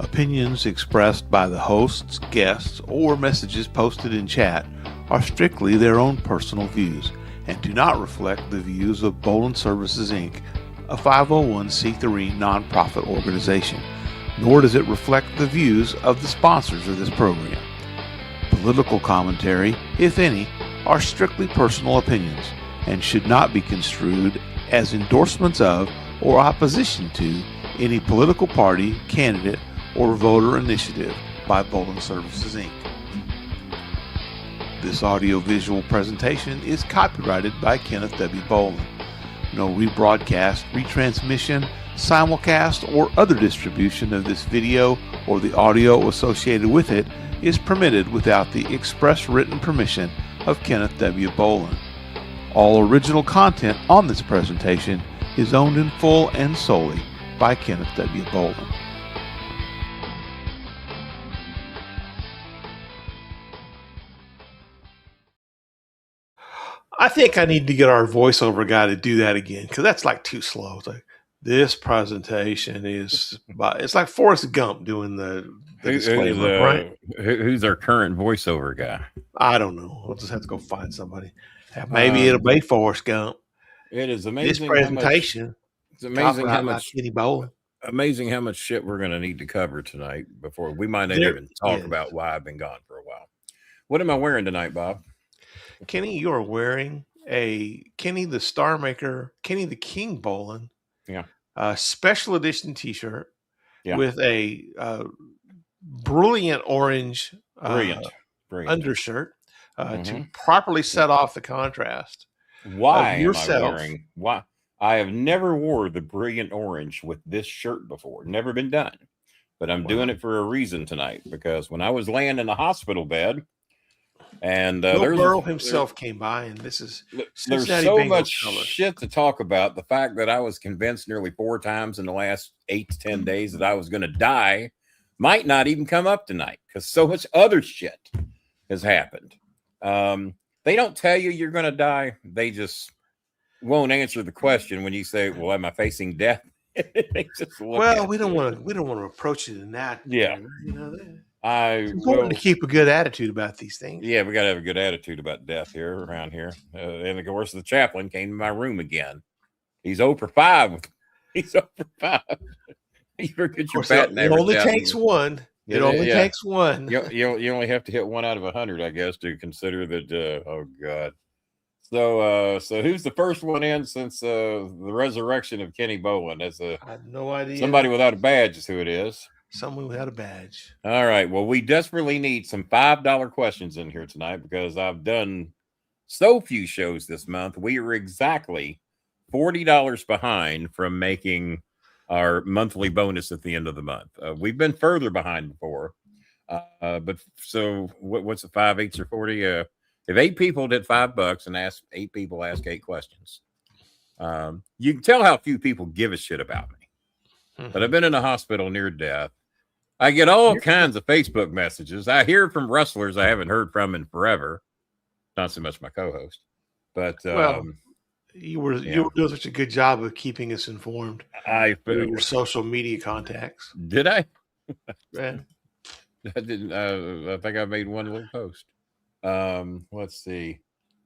Opinions expressed by the hosts, guests, or messages posted in chat are strictly their own personal views and do not reflect the views of Bolin Services Inc., a 501c3 nonprofit organization, nor does it reflect the views of the sponsors of this program. Political commentary, if any, are strictly personal opinions and should not be construed as endorsements of or opposition to any political party, candidate, or voter initiative by Bolin Services Inc. This audio-visual presentation is copyrighted by Kenneth W. Bolin. No rebroadcast, retransmission, simulcast, or other distribution of this video or the audio associated with it is permitted without the express written permission of Kenneth W. Bolin. All original content on this presentation is owned in full and solely by Kenneth W. Bolin. I think I need to get our voiceover guy to do that again because that's like too slow. It's like, this presentation is, it's like Forrest Gump doing the disclaimer, right? Who's our current voiceover guy? I don't know. We'll just have to go find somebody. Maybe it'll be Forrest Gump. It is amazing. This presentation. It's amazing how much Kenny Bolin. Amazing how much shit we're going to need to cover tonight before we might not even talk about why I've been gone for a while. What am I wearing tonight, Bob? Kenny, you are wearing a Kenny the Starmaker, Kenny the King Bolin, special edition T-shirt with a brilliant orange undershirt to properly set off the contrast. Why am I wearing? Why I have never wore the brilliant orange with this shirt before. Never been done, but I'm doing it for a reason tonight because when I was laying in the hospital bed. And Burl himself came by, and this is there's so much shit to talk about. The fact that I was convinced nearly 4 times in the last 8 to 10 days that I was going to die might not even come up tonight because so much other shit has happened. They don't tell you you're going to die; they just won't answer the question when you say, "Well, am I facing death?" We don't want to approach it in that. Yeah, you know that. It's important to keep a good attitude about these things. Yeah, we got to have a good attitude about death here around here. And of course, the chaplain came to my room again. He's 0 for 5. He's 0 for 5. You forget your batting average. It only takes one. It only takes one. You only have to hit 1 out of 100, I guess, to consider that. Oh God. So who's the first one in since the resurrection of Kenny Bolin? That's I have no idea. Somebody without a badge is who it is. Someone without a badge. All right. Well, we desperately need some $5 questions in here tonight because I've done so few shows this month. We are exactly $40 behind from making our monthly bonus at the end of the month. We've been further behind before. But so what's the 5 8s or 40? If 8 people did $5 and asked 8 people ask 8 questions, you can tell how few people give a shit about me. But I've been in a hospital near death. I get all kinds of Facebook messages. I hear from wrestlers I haven't heard from in forever. Not so much my co-host, but you were doing such a good job of keeping us informed. Your social media contacts. Did I? Yeah. I didn't. I think I made one little post. Let's see,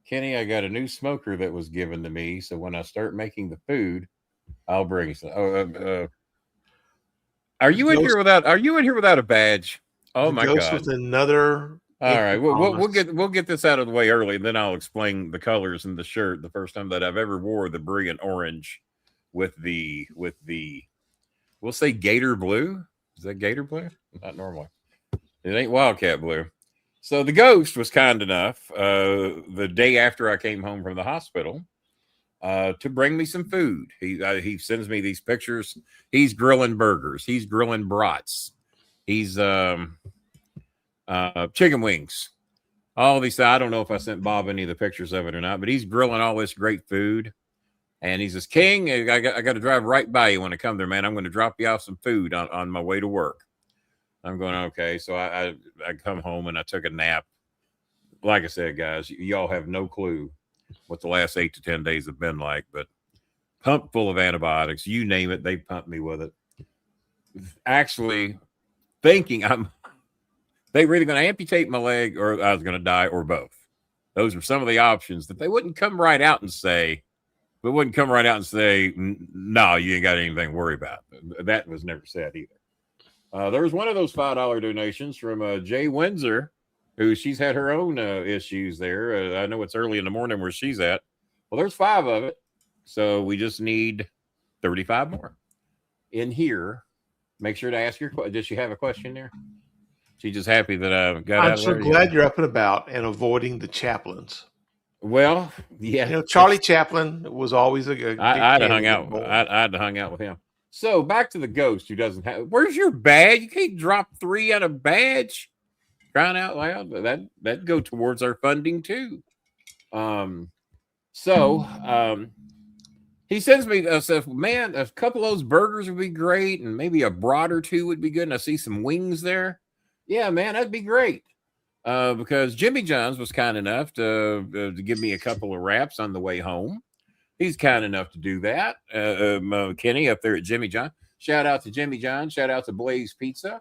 Kenny. I got a new smoker that was given to me, so when I start making the food, I'll bring some. Are you in here without a badge? Oh my God! With another. All right, we'll get this out of the way early, and then I'll explain the colors in the shirt. The first time that I've ever wore the brilliant orange with the we'll say gator blue. Is that gator blue? Not normally. It ain't wildcat blue. So the ghost was kind enough the day after I came home from the hospital. To bring me some food. He sends me these pictures. He's grilling burgers. He's grilling brats. He's chicken wings. All these. I don't know if I sent Bob any of the pictures of it or not, but he's grilling all this great food. And he says, "King, I got to drive right by you when I come there, man. I'm going to drop you off some food on my way to work." I'm going, okay. So I come home and I took a nap. Like I said, guys, y'all have no clue what the last 8 to 10 days have been like, but pumped full of antibiotics, you name it, they pumped me with it. Actually, thinking they were either going to amputate my leg or I was going to die or both. Those were some of the options that they wouldn't come right out and say. But wouldn't come right out and say, no, you ain't got anything to worry about. That was never said either. There was one of those $5 donations from Jay Windsor, who she's had her own issues there. I know it's early in the morning where she's at. Well, there's 5 of it. So we just need 35 more. In here, make sure to ask your question. Does she have a question there? She's just happy that I got out of there. I'm so glad you're up and about and avoiding the chaplains. Well, yeah. You know, Charlie Chaplin was always a good. I'd have hung out. I'd have hung out with him. So back to the ghost who doesn't have. Where's your badge? You can't drop 3 on a badge. Crying out loud. That'd go towards our funding too. He sends me says, man, a couple of those burgers would be great, and maybe a brat or 2 would be good. And I see some wings there. Yeah, man, that'd be great. Because Jimmy John's was kind enough to give me a couple of wraps on the way home. He's kind enough to do that. Kenny up there at Jimmy John. Shout out to Jimmy John. Shout out to Blaze Pizza.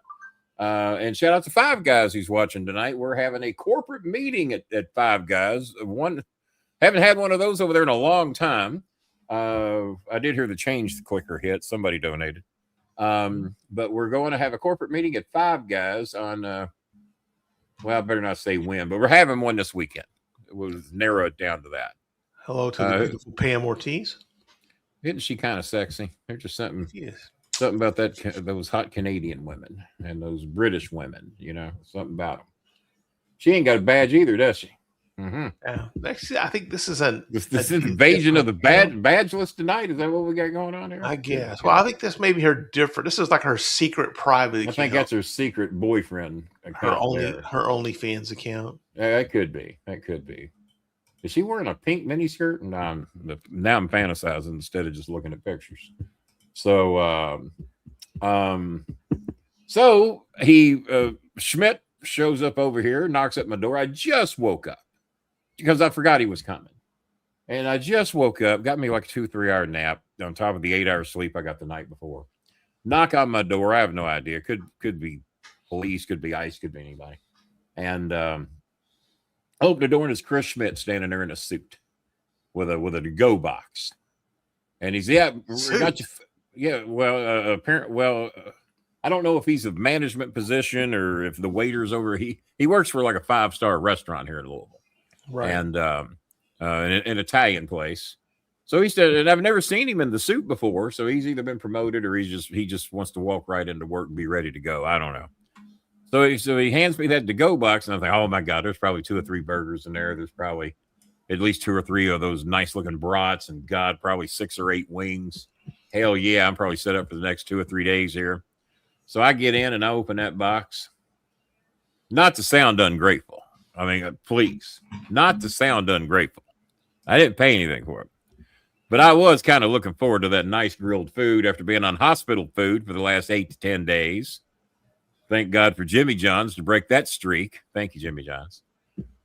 And shout out to Five Guys who's watching tonight. We're having a corporate meeting at Five Guys. Haven't had one of those over there in a long time. I did hear the change clicker hit. Somebody donated. But we're going to have a corporate meeting at Five Guys on well, I better not say when, but we're having one this weekend. We'll narrow it down to that. Hello to the beautiful Pam Ortiz. Isn't she kind of sexy? There's just something about those hot Canadian women and those British women, you know, something about them. She ain't got a badge either, does she? Mm-hmm. Actually, I think this is an invasion of the badgeless tonight. Is that what we got going on here? I guess. Well, I think this may be her different. This is like her secret private account. I think that's her secret boyfriend account. Her OnlyFans account. That could be. Is she wearing a pink miniskirt? And now I'm fantasizing instead of just looking at pictures. So, Schmidt shows up over here, knocks at my door. I just woke up because I forgot he was coming. And I just woke up, got me like a 2-3 hour nap on top of the 8 hour sleep I got the night before. Knock on my door. I have no idea. Could be police, could be ICE, could be anybody. And open the door and it's Chris Schmidt standing there in a suit with a to-go box. And he's, got you. Apparently, I don't know if he's a management position or if the waiter's over. He works for like a 5-star restaurant here in Louisville. Right. And an Italian place. So he said, and I've never seen him in the suit before. So he's either been promoted or he just wants to walk right into work and be ready to go. I don't know. So he hands me that to-go box, and I think, oh my God, there's probably 2 or 3 burgers in there. There's probably at least 2 or 3 of those nice looking brats, and God, probably 6 or 8 wings. Hell yeah, I'm probably set up for the next 2 or 3 days here. So I get in and I open that box. Not to sound ungrateful. I mean, please, not to sound ungrateful. I didn't pay anything for it. But I was kind of looking forward to that nice grilled food after being on hospital food for the last 8 to 10 days. Thank God for Jimmy John's to break that streak. Thank you, Jimmy John's.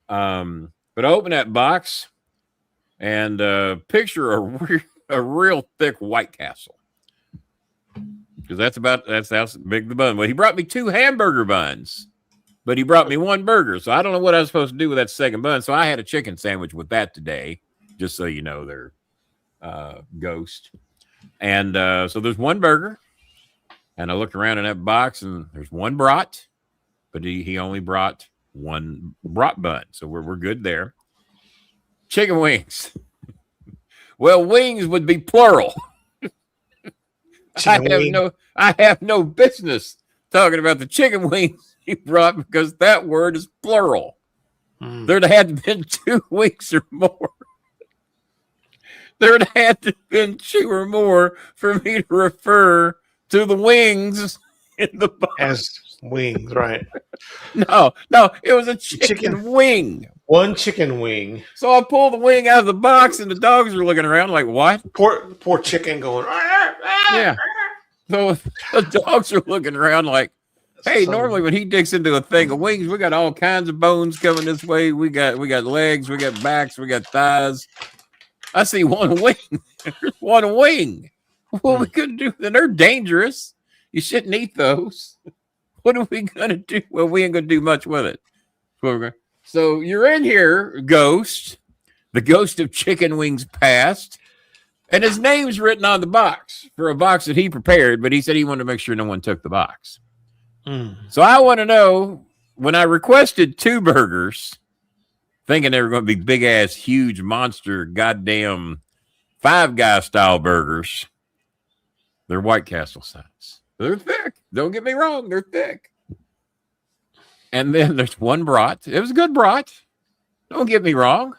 But I open that box and picture a real thick White Castle. Because that's how big the bun was. He brought me 2 hamburger buns, but he brought me 1 burger. So I don't know what I was supposed to do with that second bun. So I had a chicken sandwich with that today, just so you know they're ghost. And so there's 1 burger. And I looked around in that box and there's 1 brat, but he only brought 1 brat bun. So we're good there. Chicken wings. Well, wings would be plural. I have no business talking about the chicken wings he brought because that word is plural. There'd had to been 2 wings or more. There'd had to been 2 or more for me to refer to the wings in the box. As wings, right? No, it was a chicken wing. 1 chicken wing. So I pull the wing out of the box, and the dogs are looking around like, what? Poor chicken going, yeah. So the dogs are looking around like, hey, normally when he digs into a thing of wings, we got all kinds of bones coming this way. We got legs, we got backs, we got thighs. I see 1 wing. 1 wing. Well, we couldn't do that. They're dangerous. You shouldn't eat those. What are we gonna do? Well, we ain't gonna do much with it. So you're in here, Ghost, the ghost of chicken wings past, and his name's written on the box for a box that he prepared, but he said he wanted to make sure no one took the box. So I want to know, when I requested 2 burgers, thinking they were going to be big ass, huge monster, goddamn Five Guy style burgers, they're White Castle size. They're thick. Don't get me wrong, they're thick. And then there's one brat. It was a good brat. Don't get me wrong.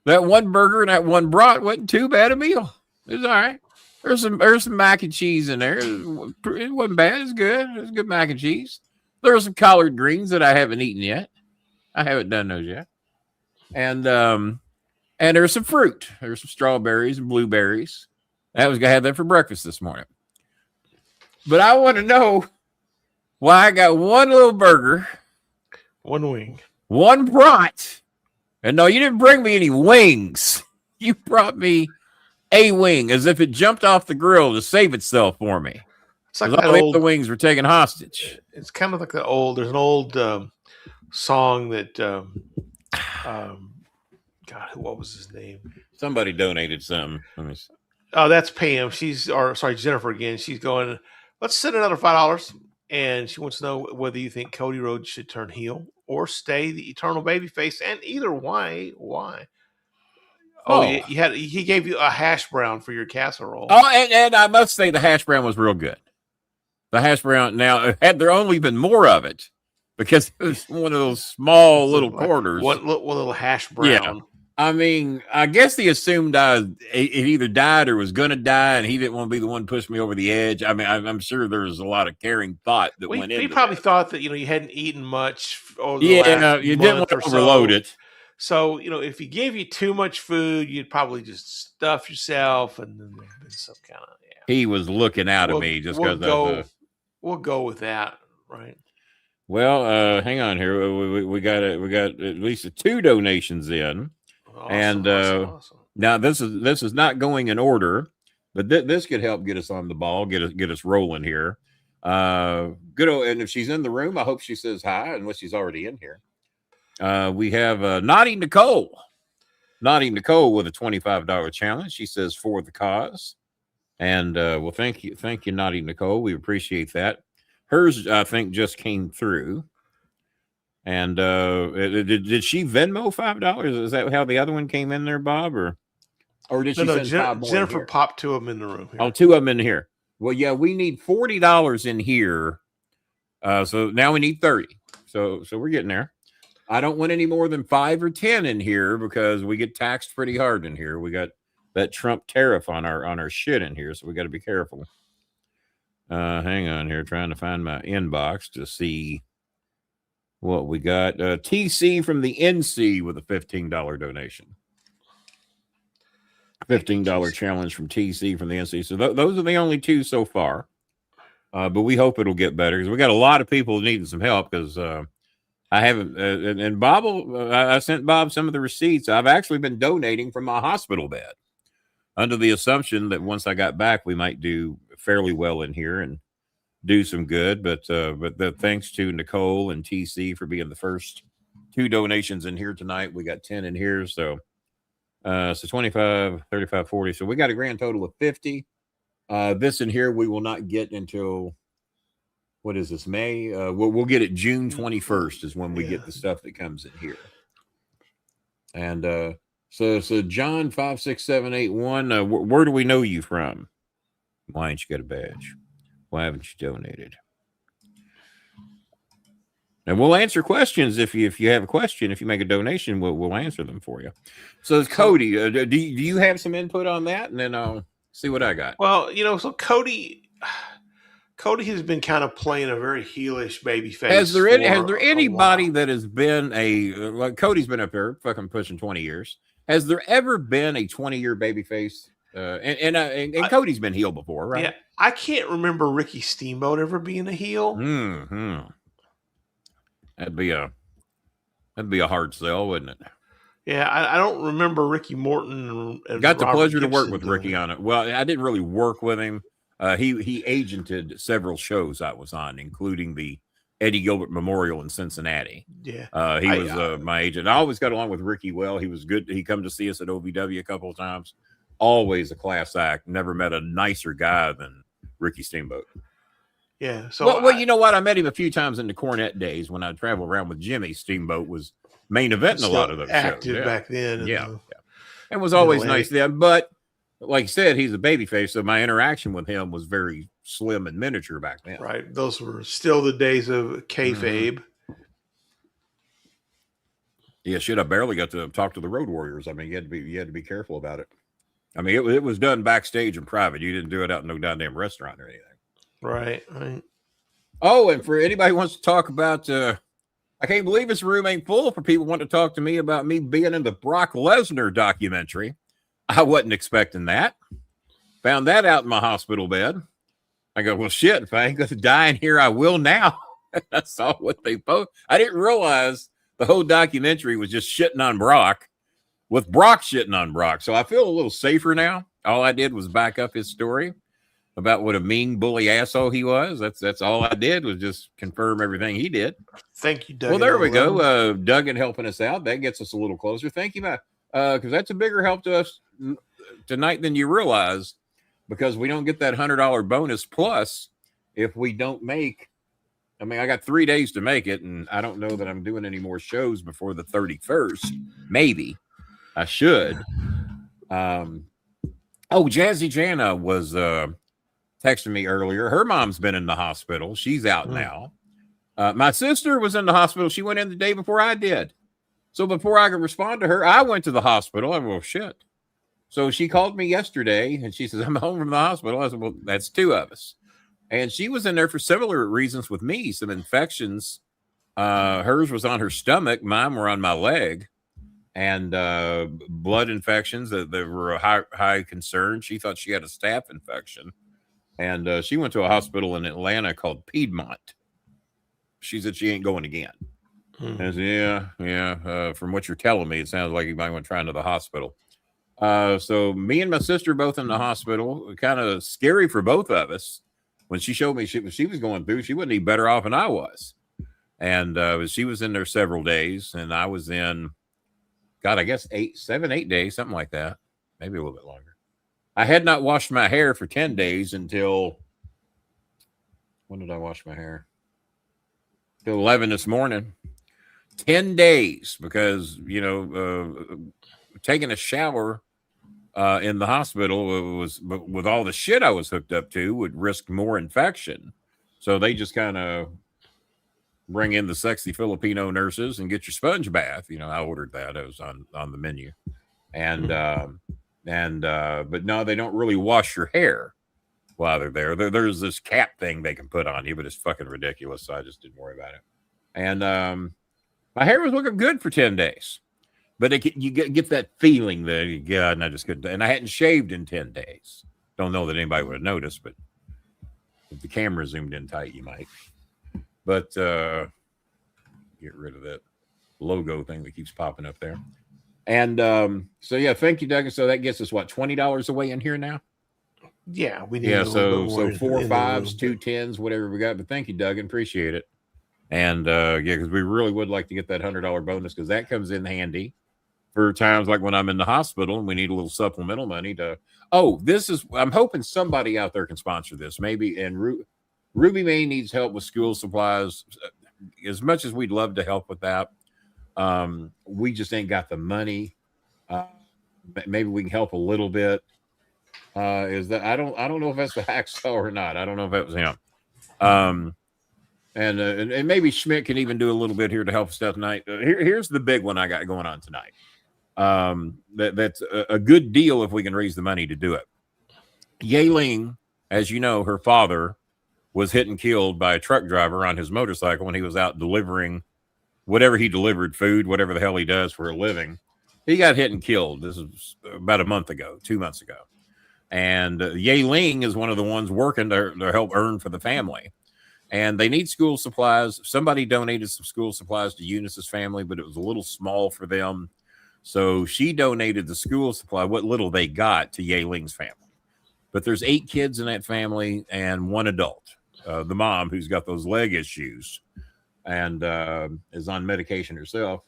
That one burger and that one brat wasn't too bad a meal. It was all right. There's some mac and cheese in there. It wasn't bad. It's good. It was good mac and cheese. There were some collard greens that I haven't eaten yet. I haven't done those yet. And there's some fruit. There's some strawberries and blueberries. I was gonna have that for breakfast this morning. But I want to know why I got one little burger, one wing, one brat. And no, you didn't bring me any wings. You brought me a wing, as if it jumped off the grill to save itself for me. It's like all the other wings were taken hostage. It's kind of like there's an old song that, God, what was his name? Somebody donated some. Oh, that's Pam. Jennifer again. She's going, let's send another $5. And she wants to know whether you think Cody Rhodes should turn heel or stay the eternal babyface, and either way, why? Oh, he gave you a hash brown for your casserole. Oh, and I must say the hash brown was real good. The hash brown, now, had there only been more of it, because it was one of those small little quarters. One little hash brown. Yeah. I mean, I guess he assumed it either died or was going to die, and he didn't want to be the one to push me over the edge. I mean, I'm sure there's a lot of caring thought that went into it. We probably thought that, you hadn't eaten much over the last you didn't want to overload it. So, if he gave you too much food, you'd probably just stuff yourself, and then there'd been some kind of, He was looking out at me just because we'll go with that, right? Well, hang on here. We got at least 2 donations in. Awesome, awesome. Now this is not going in order, but this could help get us on the ball, get us rolling here. Good old, and if she's in the room, I hope she says hi, unless she's already in here. We have Naughty Nicole with a $25 challenge. She says, for the cause, and well, thank you, Naughty Nicole. We appreciate that. Hers, I think, just came through. And did she Venmo $5? Is that how the other one came in there, Bob? Or did she send 5 more? Jennifer popped 2 of them in the room. Here. Oh, 2 of them in here. Well, yeah, we need $40 in here. So now we need 30. So we're getting there. I don't want any more than 5 or 10 in here, because we get taxed pretty hard in here. We got that Trump tariff on our shit in here, so we got to be careful. Hang on here, trying to find my inbox to see what we got. TC from the NC with a $15 donation. $15 challenge from TC from the NC. So those are the only 2 so far. But we hope it'll get better, because we got a lot of people needing some help, because I haven't, and Bob, I sent Bob some of the receipts. I've actually been donating from my hospital bed, under the assumption that once I got back, we might do fairly well in here and do some good. But thanks to Nicole and TC for being the first 2 donations in here tonight. We got 10 in here. So 25, 35, 40. So we got a grand total of 50. This in here, we will not get until, what is this, May? We'll get it June 21st is when we get the stuff that comes in here. And so John 56781, where do we know you from? Why ain't you got a badge? Why haven't you donated? And we'll answer questions if you have a question. If you make a donation, we'll answer them for you. So Cody, do you have some input on that? And then I'll see what I got. Well, so Cody has been kind of playing a very heelish baby face. Has there anybody that has been like Cody's been up there fucking pushing 20 years? Has there ever been a 20-year baby face? And Cody's been heel before, right? Yeah, I can't remember Ricky Steamboat ever being a heel. Mm-hmm. That'd be a hard sell, wouldn't it? Yeah, I don't remember Ricky Morton. And got the Robert pleasure Gibson to work with Ricky on it. Well, I didn't really work with him. He agented several shows I was on, including the Eddie Gilbert Memorial in Cincinnati. Yeah. He was my agent. I always got along with Ricky well. He was good. He come to see us at OVW a couple of times. Always a class act. Never met a nicer guy than Ricky Steamboat. Yeah. So well, you know what? I met him a few times in the Cornette days when I traveled around with Jimmy. Steamboat was main event in a lot of those active shows. back then. Yeah. And was always nice then. But like I said, he's a babyface, so my interaction with him was very slim and miniature back then. Right. Those were still the days of kayfabe. Yeah, shit. I barely got to talk to the Road Warriors. I mean, you had to be careful about it. I mean, it was done backstage in private. You didn't do it out in no goddamn restaurant or anything. Right. Oh, and for anybody who wants to talk about, I can't believe this room ain't full for people who want to talk to me about me being in the Brock Lesnar documentary. I wasn't expecting that. Found that out in my hospital bed. I go, well, shit, if I ain't going to die in here, I will now. I saw what they posted. I didn't realize the whole documentary was just shitting on Brock with Brock shitting on Brock. So I feel a little safer now. All I did was back up his story about what a mean bully asshole he was. That's all I did was just confirm everything he did. Thank you, Duggan. Well, there we go. Duggan helping us out. That gets us a little closer. Thank you, Matt. Because that's a bigger help to us tonight than you realize, because we don't get that $100 bonus. Plus, if we don't make, I mean, I got 3 days to make it, and I don't know that I'm doing any more shows before the 31st. Maybe I should. Jazzy Jana was texting me earlier. Her mom's been in the hospital. She's out now. My sister was in the hospital. She went in the day before I did. So before I could respond to her, I went to the hospital. I went, well, shit. So she called me yesterday, and she says, I'm home from the hospital. I said, well, that's two of us. And she was in there for similar reasons with me, some infections. Hers was on her stomach. Mine were on my leg. And blood infections that were a high concern. She thought she had a staph infection. And she went to a hospital in Atlanta called Piedmont. She said she ain't going again. I said, yeah. From what you're telling me, it sounds like you might want to try into the hospital. So me and my sister both in the hospital. Kind of scary for both of us. When she showed me she was going through, she wasn't any better off than I was. And she was in there several days, and I was in, God, I guess 8 days, something like that. Maybe a little bit longer. I had not washed my hair for 10 days until, when did I wash my hair? Till 11 this morning. 10 days, because, taking a shower in the hospital was, with all the shit I was hooked up to, would risk more infection. So they just kind of bring in the sexy Filipino nurses and get your sponge bath. I ordered that. It was on the menu. And but no, they don't really wash your hair while they're there. There's this cap thing they can put on you, but it's fucking ridiculous. So I just didn't worry about it. And my hair was looking good for 10 days, but you get that feeling that, God, and I just couldn't. And I hadn't shaved in 10 days. Don't know that anybody would have noticed, but if the camera zoomed in tight, you might. But get rid of that logo thing that keeps popping up there. And so, yeah, thank you, Doug. So that gets us, what, $20 away in here now? Yeah, we need so 4 5s, 2 10s, whatever we got. But thank you, Doug, and appreciate it. And because we really would like to get that $100 bonus, because that comes in handy for times like when I'm in the hospital and we need a little supplemental money to. I'm hoping somebody out there can sponsor this, maybe. And Ruby May needs help with school supplies. As much as we'd love to help with that, we just ain't got the money. Maybe we can help a little bit. Is that I don't know if that's the hacksaw or not. I don't know if that was him. And maybe Schmidt can even do a little bit here to help us out tonight. Here's the big one I got going on tonight. That's a good deal if we can raise the money to do it. Yaling, as you know, her father was hit and killed by a truck driver on his motorcycle when he was out delivering whatever he delivered, food, whatever the hell he does for a living. He got hit and killed. This is about 2 months ago. And Yaling is one of the ones working to help earn for the family. And they need school supplies. Somebody donated some school supplies to Eunice's family, but it was a little small for them. So she donated the school supply, what little they got, to Yaling's family. But there's 8 kids in that family and 1 adult. The mom, who's got those leg issues, and is on medication herself.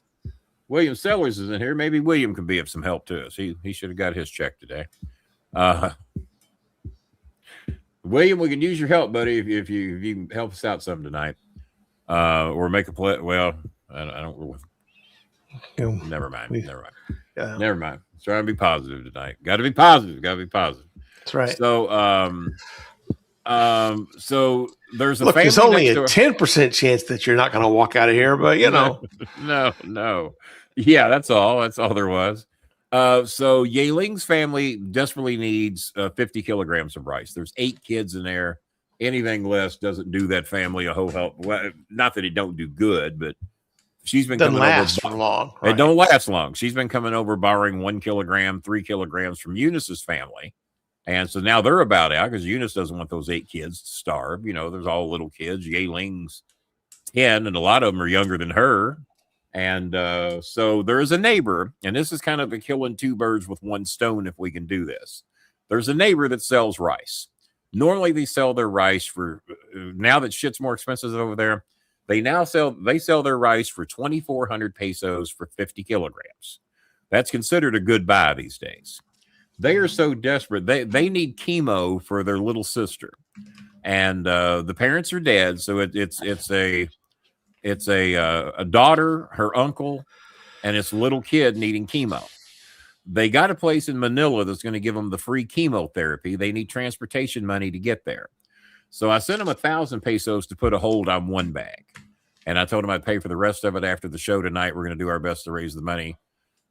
William Sellers is in here. Maybe William can be of some help to us. He should have got his check today. William, we can use your help, buddy, if you can help us out some tonight, or make a play. Well, I don't. Never mind. Never mind. Trying to be positive tonight. Got to be positive. That's right. So there's a Look. family There's only next a 10% chance that you're not going to walk out of here, but you know. No. Yeah, that's all. That's all there was. So Yaeling's family desperately needs 50 kilograms of rice. There's 8 kids in there. Anything less doesn't do that family a whole help. Well, not that it don't do good, but she's been coming last over for long. Right? It don't last long. She's been coming over borrowing 1 kilogram, 3 kilograms from Eunice's family. And so now they're about out because Eunice doesn't want those 8 kids to starve. You know, there's all little kids. Yaeling's 10, and a lot of them are younger than her. And so there's a neighbor, and this is kind of a killing 2 birds with 1 stone if we can do this. There's a neighbor that sells rice. Normally they sell their rice for, now that shit's more expensive over there, they sell their rice for 2,400 pesos for 50 kilograms. That's considered a good buy these days. They are so desperate. They need chemo for their little sister, and the parents are dead. So it's a daughter, her uncle, and its little kid needing chemo. They got a place in Manila that's going to give them the free chemotherapy. They need transportation money to get there. So I sent them 1,000 pesos to put a hold on 1 bag. And I told them I'd pay for the rest of it after the show tonight. We're going to do our best to raise the money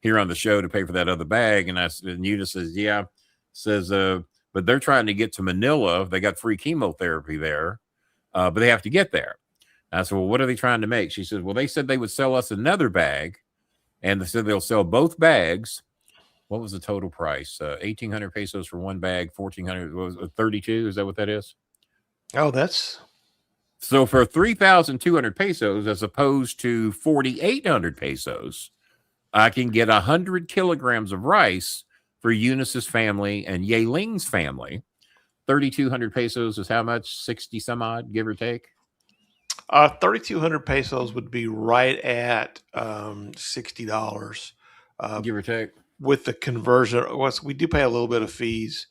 here on the show to pay for that other bag. And Eunice says, yeah. Says, but they're trying to get to Manila. They got free chemotherapy there, but they have to get there. I said, well, what are they trying to make? She says, well, they said they would sell us another bag. And they said they'll sell both bags. What was the total price? 1,800 pesos for 1 bag, 1,400, was it 32? Is that what that is? Oh, that's so for 3,200 pesos as opposed to 4,800 pesos, I can get 100 kilograms of rice for Eunice's family and Yaeling's family. 3,200 pesos is how much? 60 some odd, give or take. 3,200 pesos would be right at $60, give or take. With the conversion, we do pay a little bit of fees,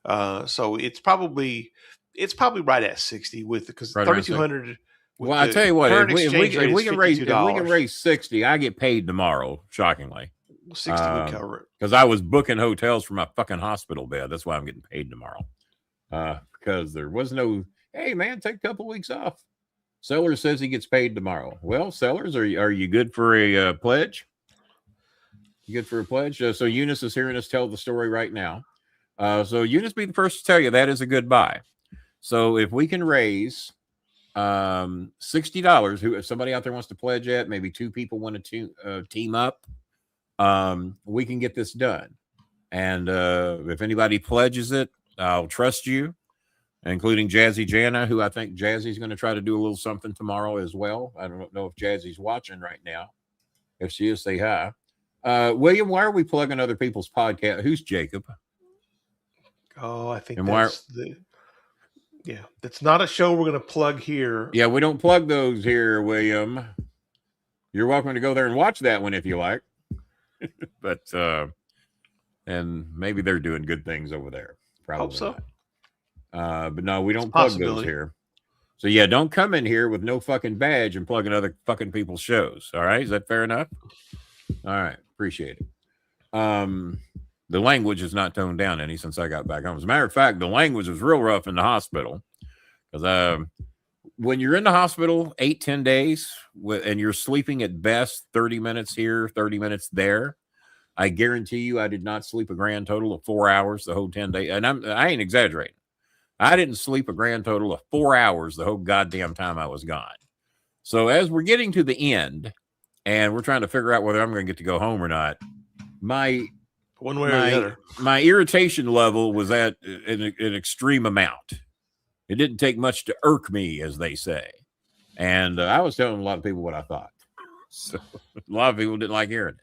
so it's probably right at 60 with because 3,200. Well, I tell you what, if we can raise 60, I get paid tomorrow. Shockingly, 60 would cover it because I was booking hotels for my fucking hospital bed. That's why I'm getting paid tomorrow. Because there was no, hey man, take a couple weeks off. Sellers says he gets paid tomorrow. Well, Sellers, are you good for a pledge? You good for a pledge? So Eunice is hearing us tell the story right now. So Eunice, be the first to tell you that is a good buy. So if we can raise $60, if somebody out there wants to pledge it, maybe 2 people want to team up, we can get this done. And if anybody pledges it, I'll trust you, including Jazzy Jana, who I think Jazzy's going to try to do a little something tomorrow as well. I don't know if Jazzy's watching right now. If she is, say hi. William, why are we plugging other people's podcast? Who's Jacob? Oh, I think that's not a show we're going to plug here. Yeah, we don't plug those here, William. You're welcome to go there and watch that one if you like. But and maybe they're doing good things over there. Probably hope so. But no, we don't plug those here. So yeah, don't come in here with no fucking badge and plug in other fucking people's shows. All right, is that fair enough? All right, appreciate it. The language is not toned down any since I got back home. As a matter of fact, the language was real rough in the hospital because when you're in the hospital 8-10 days and you're sleeping at best 30 minutes here, 30 minutes there, I guarantee you I did not sleep a grand total of 4 hours the whole 10 days. And I ain't exaggerating. I didn't sleep a grand total of 4 hours the whole goddamn time I was gone. So as we're getting to the end and we're trying to figure out whether I'm going to get to go home or not, my irritation level was at an extreme amount. It didn't take much to irk me, as they say. And I was telling a lot of people what I thought. So a lot of people didn't like hearing it.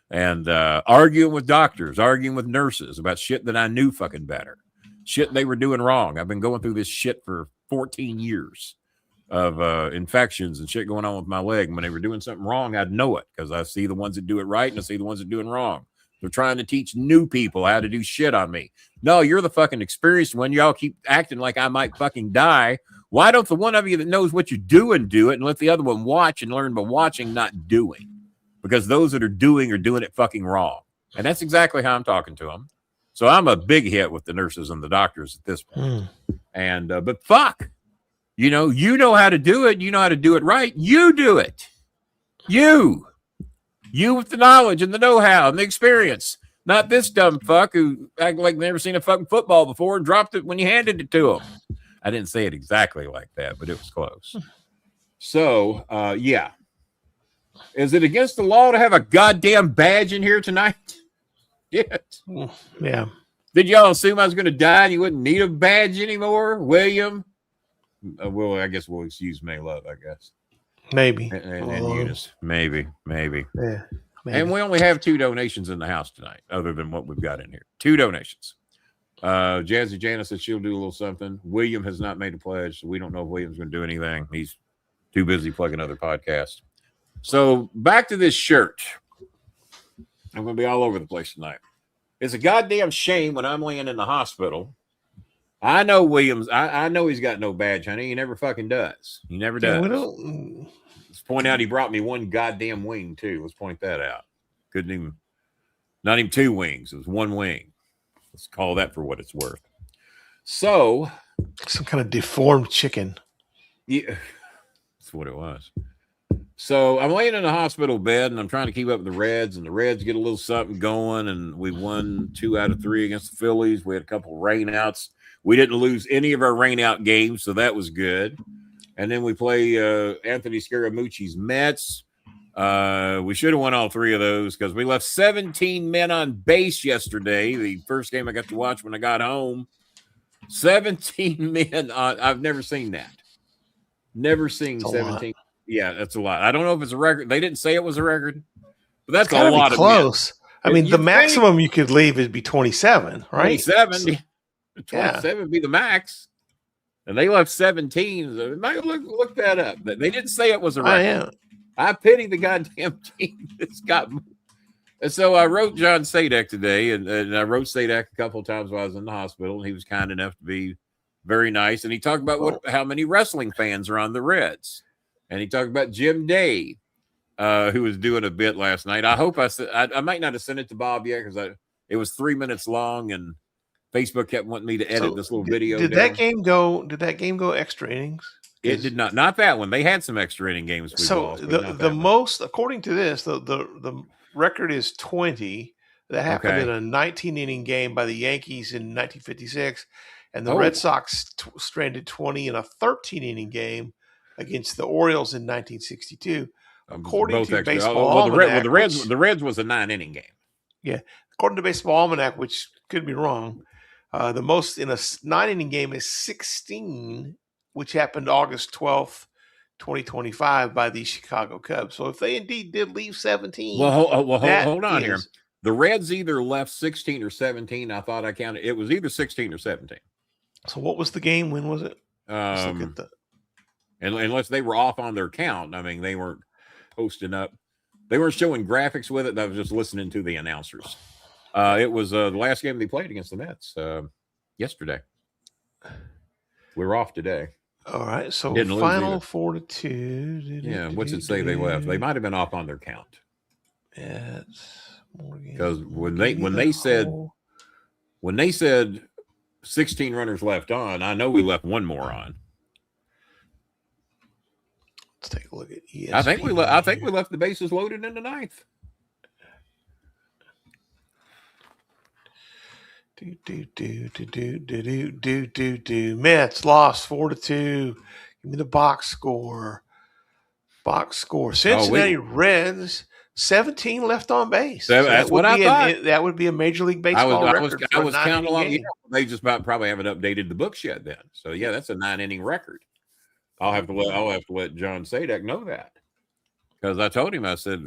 And arguing with doctors, arguing with nurses about shit that I knew fucking better. Shit they were doing wrong. I've been going through this shit for 14 years. infections and shit going on with my leg. When they were doing something wrong, I'd know it because I see the ones that do it right and I see the ones that do it wrong. They're trying to teach new people how to do shit on me. No, you're the fucking experienced one. Y'all keep acting like I might fucking die. Why don't the one of you that knows what you're doing do it and let the other one watch and learn by watching, not doing? Because those that are doing it fucking wrong. And that's exactly how I'm talking to them. So I'm a big hit with the nurses and the doctors at this point. And but fuck, you know how to do it. You know how to do it right. You do it. You with the knowledge and the know-how and the experience. Not this dumb fuck who act like never seen a fucking football before and dropped it when you handed it to him. I didn't say it exactly like that, but it was close. So, yeah. Is it against the law to have a goddamn badge in here tonight? Yes. Yeah. Did y'all assume I was going to die and you wouldn't need a badge anymore, William? Well, I guess we'll excuse May Love, I guess. Maybe. And Eunice. Maybe. Yeah. Maybe. And we only have 2 donations in the house tonight, other than what we've got in here. 2 donations. Jazzy Janice said she'll do a little something. William has not made a pledge, so we don't know if William's going to do anything. He's too busy plugging other podcasts. So back to this shirt. I'm going to be all over the place tonight. It's a goddamn shame when I'm laying in the hospital. I know Williams. I know he's got no badge, honey. He never fucking does. He never does. Let's point out he brought me 1 goddamn wing, too. Let's point that out. Not even 2 wings. It was 1 wing. Let's call that for what it's worth. So. Some kind of deformed chicken. Yeah. That's what it was. So I'm laying in a hospital bed and I'm trying to keep up with the Reds, and the Reds get a little something going, and we won 2 out of 3 against the Phillies. We had a couple of rainouts. We didn't lose any of our rainout games, so that was good. And then we play Anthony Scaramucci's Mets. We should have won all 3 of those because we left 17 men on base yesterday. The first game I got to watch when I got home. 17 men. I've never seen that. Never seen 17. Yeah, that's a lot. I don't know if it's a record. They didn't say it was a record, but that's a lot of close. I mean, the maximum you could leave would be 27, right? 27. 27 would be the max. And they left 17. So look that up. They didn't say it was a record. I pity the goddamn team that's got. And so I wrote John Sadek today, and I wrote Sadek a couple of times while I was in the hospital, and he was kind enough to be very nice. And he talked about how many wrestling fans are on the Reds. And he talked about Jim Day, who was doing a bit last night. I hope I might not have sent it to Bob yet because it was 3 minutes long, and Facebook kept wanting me to edit this little video. Did that game go extra innings? It did not. Not that one. They had some extra inning games. So the most, according to this, the record is 20. That happened in a 19-inning game by the Yankees in 1956, and the Red Sox stranded 20 in a 13-inning game against the Orioles in 1962. According to Baseball Almanac, the Reds was a 9-inning game. Yeah, according to Baseball Almanac, which could be wrong, the most in a 9-inning game is 16, which happened August 12th, 2025, by the Chicago Cubs. So if they indeed did leave 17, hold on here. The Reds either left 16 or 17. I thought I counted. It was either 16 or 17. So what was the game? When was it? Let's look at the. Unless they were off on their count. I mean, they weren't posting up. They weren't showing graphics with it. I was just listening to the announcers. It was the last game they played against the Mets yesterday. We were off today. All right. So final 4-2. Yeah. What's it say they left? They might have been off on their count. Because when they said 16 runners left on, I know we left 1 more on. Let's take a look at ESPN. I think we left the bases loaded in the 9th. Mets lost 4-2. Give me the box score. Cincinnati Reds 17 left on base. That's what I thought. That would be a Major League Baseball record. I was counting along. Yeah, they just probably haven't updated the books yet. Then, so yeah, that's a 9-inning record. I'll have to let John Sadek know that, because I told him, I said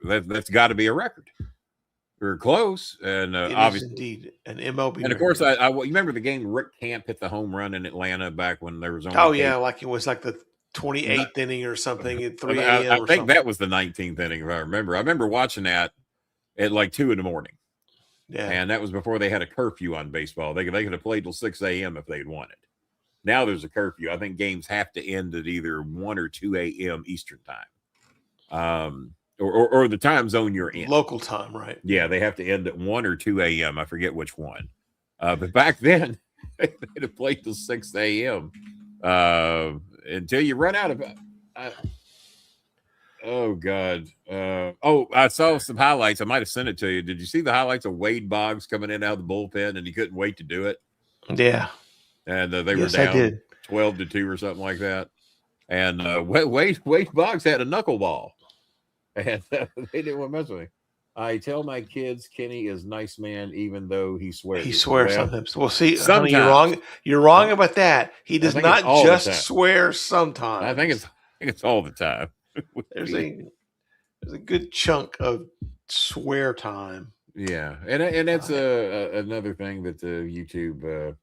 that's got to be a record. We're close, and obviously, indeed, an MLB. And of course, you remember the game Rick Camp hit the home run in Atlanta back when there was only. Yeah, like it was like the 28th inning or something at 3 I a.m. or think something. that was the 19th inning, if I remember. I remember watching that at like 2 in the morning. Yeah. And that was before they had a curfew on baseball. They could have played till 6 a.m. if they'd wanted. Now there's a curfew. I think games have to end at either 1 or 2 a.m. Eastern time. Or the time zone you're in. Local time, right? Yeah, they have to end at 1 or 2 a.m. I forget which one. But back then, they'd have played till 6 a.m. Until you run out of. Oh, God. I saw some highlights. I might have sent it to you. Did you see the highlights of Wade Boggs coming in out of the bullpen and he couldn't wait to do it? Yeah. And they were down 12-2 or something like that. And Wade Boggs had a knuckleball. And they didn't want to mess with me. I tell my kids Kenny is nice man, even though he swears. He swears sometimes. Well, see, sometimes. Honey, you're wrong. You're wrong about that. He does not just swear sometimes. I think it's all the time. There's a good chunk of swear time. Yeah, and that's another thing that YouTube.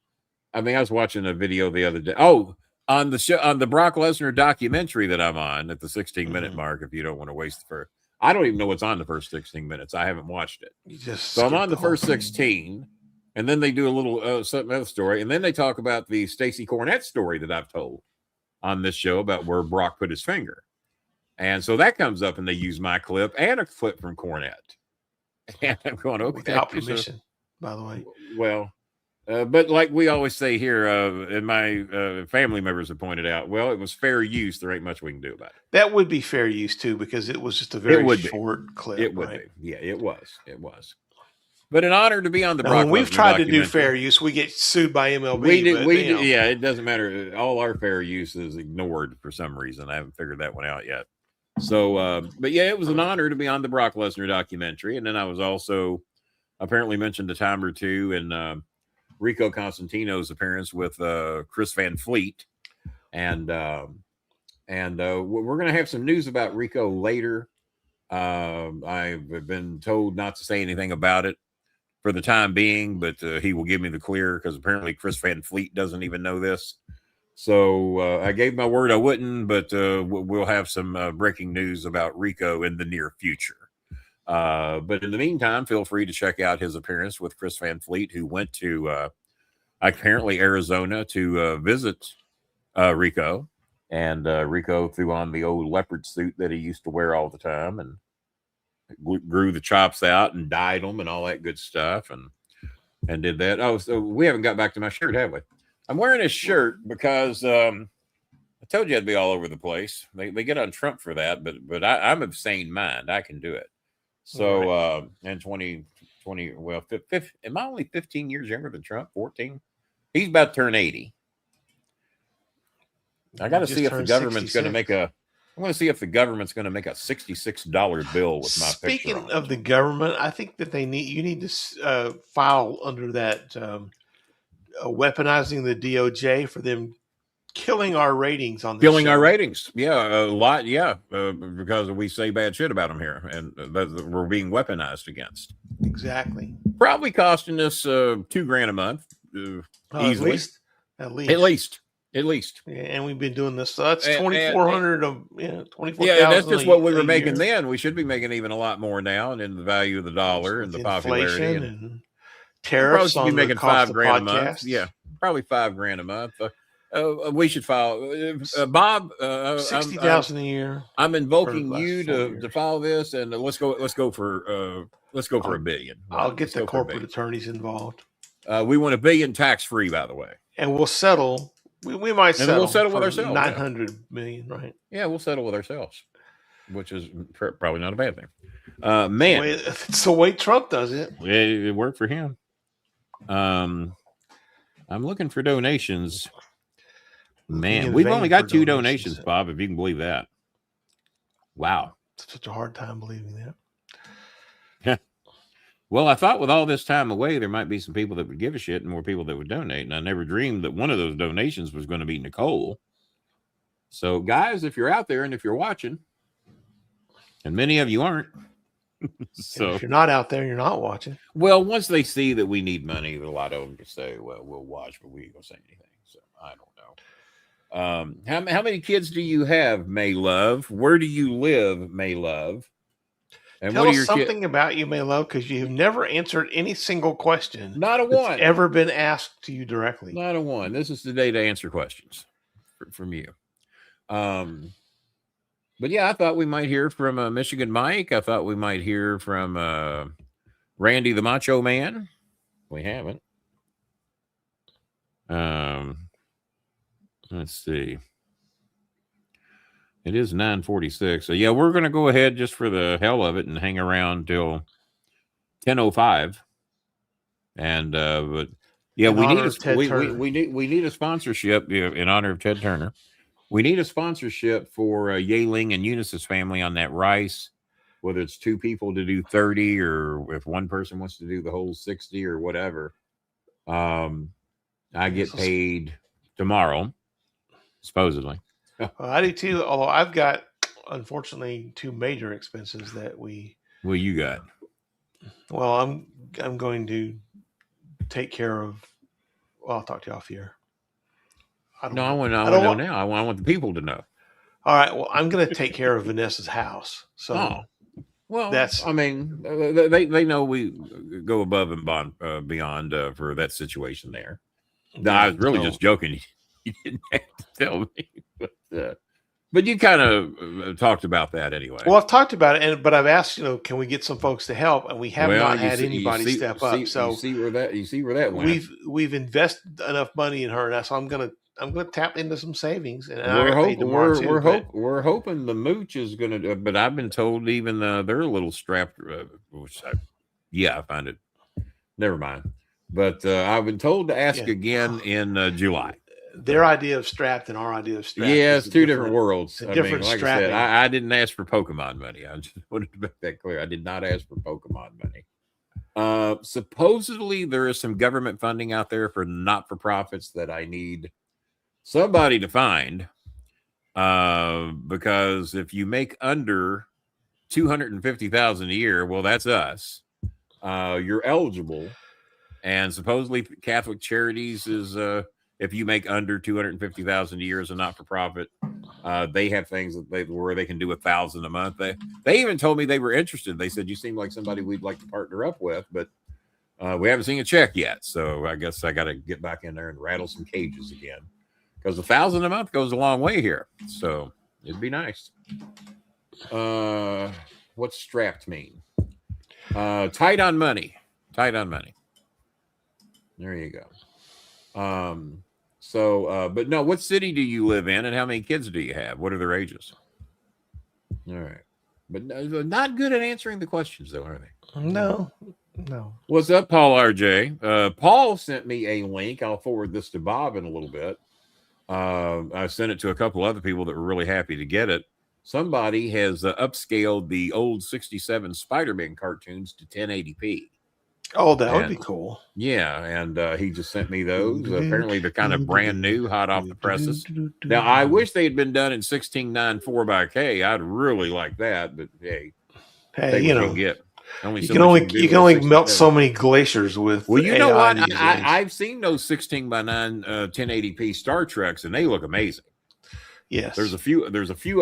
I mean, I was watching a video the other day. Oh, on the show, on the Brock Lesnar documentary that I'm on at the 16-minute mark. If you don't want to waste I don't even know what's on the first 16 minutes. I haven't watched it. So I'm on the first 16, and then they do a little something other story, and then they talk about the Stacey Cornette story that I've told on this show about where Brock put his finger. And so that comes up, and they use my clip and a clip from Cornette. And I'm going, okay. Without permission, by the way. Well, but like we always say here, and my family members have pointed out, well, it was fair use. There ain't much we can do about it. That would be fair use, too, because it was just a very short clip. It would be. Yeah, it was. It was. But an honor to be on the Brock When we've tried to do fair use, we get sued by MLB. We do. Yeah, it doesn't matter. All our fair use is ignored for some reason. I haven't figured that one out yet. So, but yeah, it was an honor to be on the Brock Lesnar documentary. And then I was also apparently mentioned a time or two in Rico Constantino's appearance with Chris Van Fleet. And we're going to have some news about Rico later. I've been told not to say anything about it for the time being, but he will give me the clear because apparently Chris Van Fleet doesn't even know this. So I gave my word I wouldn't, but we'll have some breaking news about Rico in the near future. But in the meantime, feel free to check out his appearance with Chris Van Fleet, who went to apparently Arizona to visit Rico. And Rico threw on the old leopard suit that he used to wear all the time and grew the chops out and dyed them and all that good stuff and did that. Oh, so we haven't got back to my shirt, have we? I'm wearing this shirt because I told you I'd be all over the place. They get on Trump for that, but I'm of sane mind. I can do it. So and 20, well, am I only 15 years younger than Trump? 14? He's about to turn 80. I got to see if the government's going to make I'm going to see if the government's going to make a $66 bill with my picture on it. Speaking of the government, I think that you need to file under that weaponizing the DOJ for them killing our ratings on this show. Our ratings. Yeah, a lot. Yeah, because we say bad shit about them here and we're being weaponized against. Exactly. Probably costing us $2,000 a month. Easily. At least. Yeah, and we've been doing this. So that's 2,400 of 24,000. Yeah, that's just what we were making then. We should be making even a lot more now, and in the value of the dollar and the popularity and tariffs. We'll probably be making $5,000 a month. Yeah, probably $5,000 a month. We should file. Bob, 60,000 a year. I'm invoking you to file this, and let's go for $1 billion. I'll get the corporate attorneys involved. We want $1 billion tax free, by the way, and we'll settle. We might settle. And we'll settle with ourselves. 900 million, right? Yeah, we'll settle with ourselves, which is probably not a bad thing. Man, it's the way Trump does it. It worked for him. I'm looking for donations. Man, we've only got 2 donations, Bob, if you can believe that. Wow. It's such a hard time believing that. Well, I thought with all this time away, there might be some people that would give a shit and more people that would donate. And I never dreamed that one of those donations was going to be Nicole. So, guys, if you're out there and if you're watching, and many of you aren't. So if you're not out there, you're not watching. Well, once they see that we need money, a lot of them just say, well, we'll watch, but we ain't going to say anything. So, I don't know. How many kids do you have, May Love? Where do you live, May Love? And what Tell are us your kids? something about you, Maylo, because you've never answered any single question Not a that's one. ever been asked to you directly. Not a one. This is the day to answer questions from you. Um, but yeah, I thought we might hear from Michigan Mike. I thought we might hear from Randy the Macho Man. We haven't. Let's see. It is 9:46. So yeah, we're gonna go ahead just for the hell of it and hang around till 10:05. And but yeah, In we need honor a of Ted Turner. we need a sponsorship in honor of Ted Turner. We need a sponsorship for Yeling and Eunice's family on that rice, whether it's two people to do 30 or if one person wants to do the whole 60 or whatever. I get paid tomorrow, supposedly. Well, I do too, although I've got, unfortunately, two major expenses that we. Well, you got. Well, I'm going to take care of. Well, I'll talk to you off here. I want to know now. I want the people to know. All right. Well, I'm going to take care of Vanessa's house. So, well, that's. I mean, they know we go above and beyond for that situation there. Yeah, I was really just joking. You didn't have to tell me, but you kind of talked about that anyway. Well, I've talked about it, but I've asked, can we get some folks to help, and we have not had anybody step up. So you see where that went. We've invested enough money in her, and so I'm gonna tap into some savings, and we're hoping the mooch is gonna. But I've been told even they're a little strapped. I find it. Never mind. But I've been told to ask again in July. Their idea of strapped and our idea of strapped. Yeah, it's two different worlds. Like I said, I didn't ask for Pokemon money. I just wanted to make that clear. I did not ask for Pokemon money. Supposedly, there is some government funding out there for not-for-profits that I need somebody to find. Because if you make under $250,000 a year, well, that's us. You're eligible. And supposedly Catholic Charities is if you make under $250,000 a year as a not-for-profit, they have things where they can do 1,000 a month. They even told me they were interested. They said, you seem like somebody we'd like to partner up with, but we haven't seen a check yet. So I guess I got to get back in there and rattle some cages again, because 1,000 a month goes a long way here. So it'd be nice. What's strapped mean? Tight on money. Tight on money. There you go. But no, what city do you live in and how many kids do you have? What are their ages? All right. But not good at answering the questions, though, are they? No. What's up, Paul RJ? Paul sent me a link. I'll forward this to Bob in a little bit. I sent it to a couple other people that were really happy to get it. Somebody has upscaled the old 67 Spider-Man cartoons to 1080p. Oh, that would be cool. Yeah, and he just sent me those. Apparently, they're kind of brand new, hot off the presses. Now, I wish they had been done in 16:9 4x-K. I'd really like that, but hey, you can only melt so many glaciers with. Well, you know what? I've seen those 16:9 1080p Star Treks, and they look amazing. Yes, there's a few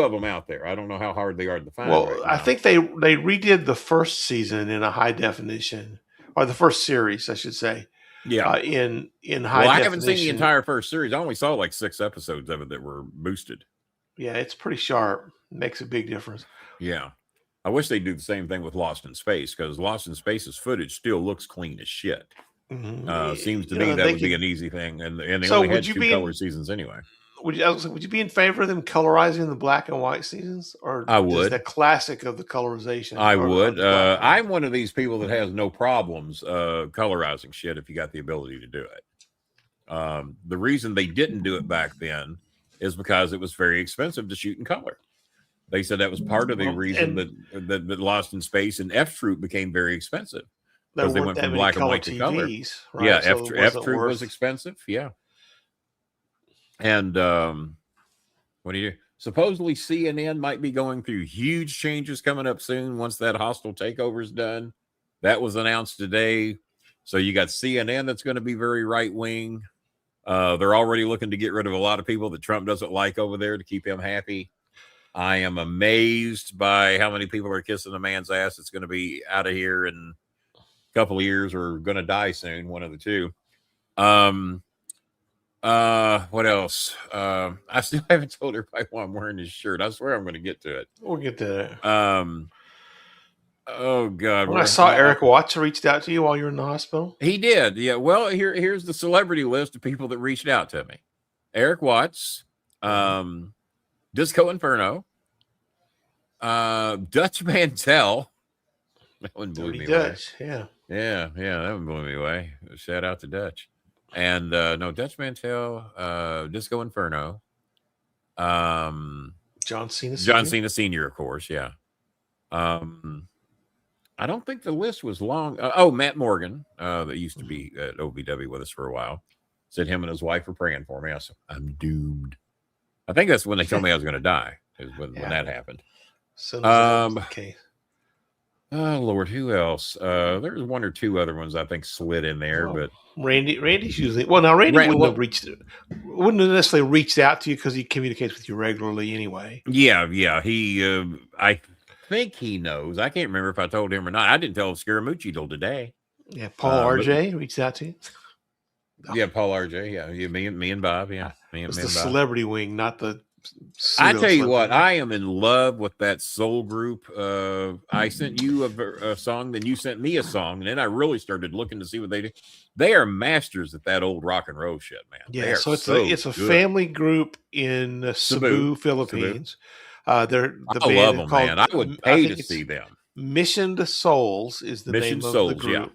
of them out there. I don't know how hard they are to find. Well, right I think they redid the first season in a high definition, or the first series, I should say. Yeah, in high definition. I haven't seen the entire first series. I only saw like 6 episodes of it that were boosted. Yeah, it's pretty sharp. Makes a big difference. Yeah. I wish they'd do the same thing with Lost in Space, because Lost in Space's footage still looks clean as shit. Mm-hmm. Seems to me that would be an easy thing, and they only had 2 color seasons anyway. Would you be in favor of them colorizing the black and white seasons, or I would. Is the classic of the colorization? I would. I'm one of these people that has no problems colorizing shit if you got the ability to do it. The reason they didn't do it back then is because it was very expensive to shoot in color. They said that was part of the reason that Lost in Space and F Troop became very expensive, because they went from black and white to color. Right? Yeah, so F Troop was expensive. Yeah. And what do you do? Supposedly CNN might be going through huge changes coming up soon once that hostile takeover is done. That was announced today. So you got CNN that's going to be very right wing. They're already looking to get rid of a lot of people that Trump doesn't like over there to keep him happy. I am amazed by how many people are kissing a man's ass that's going to be out of here in a couple of years or going to die soon, one of the two. What else? I still haven't told everybody why I'm wearing this shirt. I swear I'm going to get to it. We'll get to that. Oh God! When I saw Eric Watts reached out to you while you were in the hospital. He did. Yeah. Well, here's the celebrity list of people that reached out to me: Eric Watts, Disco Inferno, Dutch Mantel. That one blew me away. Yeah. Yeah. That one blew me away. Shout out to Dutch. And no, Dutch Mantel, Disco Inferno, John Cena Sr., of course, yeah. I don't think the list was long. Matt Morgan, that used to be at OVW with us for a while, said him and his wife were praying for me. I said, I'm doomed. I think that's when they told me I was going to die, is when that happened. Okay. Oh Lord, who else? There's one or two other ones I think slid in there, but Randy's usually Randy wouldn't have necessarily reached out to you because he communicates with you regularly anyway. Yeah. He, I think he knows. I can't remember if I told him or not. I didn't tell Scaramucci till today. Yeah, Paul RJ reached out to you. Yeah, Paul RJ. Yeah, me and Bob. Yeah, it was the celebrity wing, not the. I tell you what, I am in love with that soul group. I sent you a song, then you sent me a song, and then I really started looking to see what they do. They are masters at that old rock and roll shit, man. Yeah, so it's a family group in Cebu, Philippines. They're the I love them, man. I would pay to see them. Mission to Souls is the name of the group. Yeah.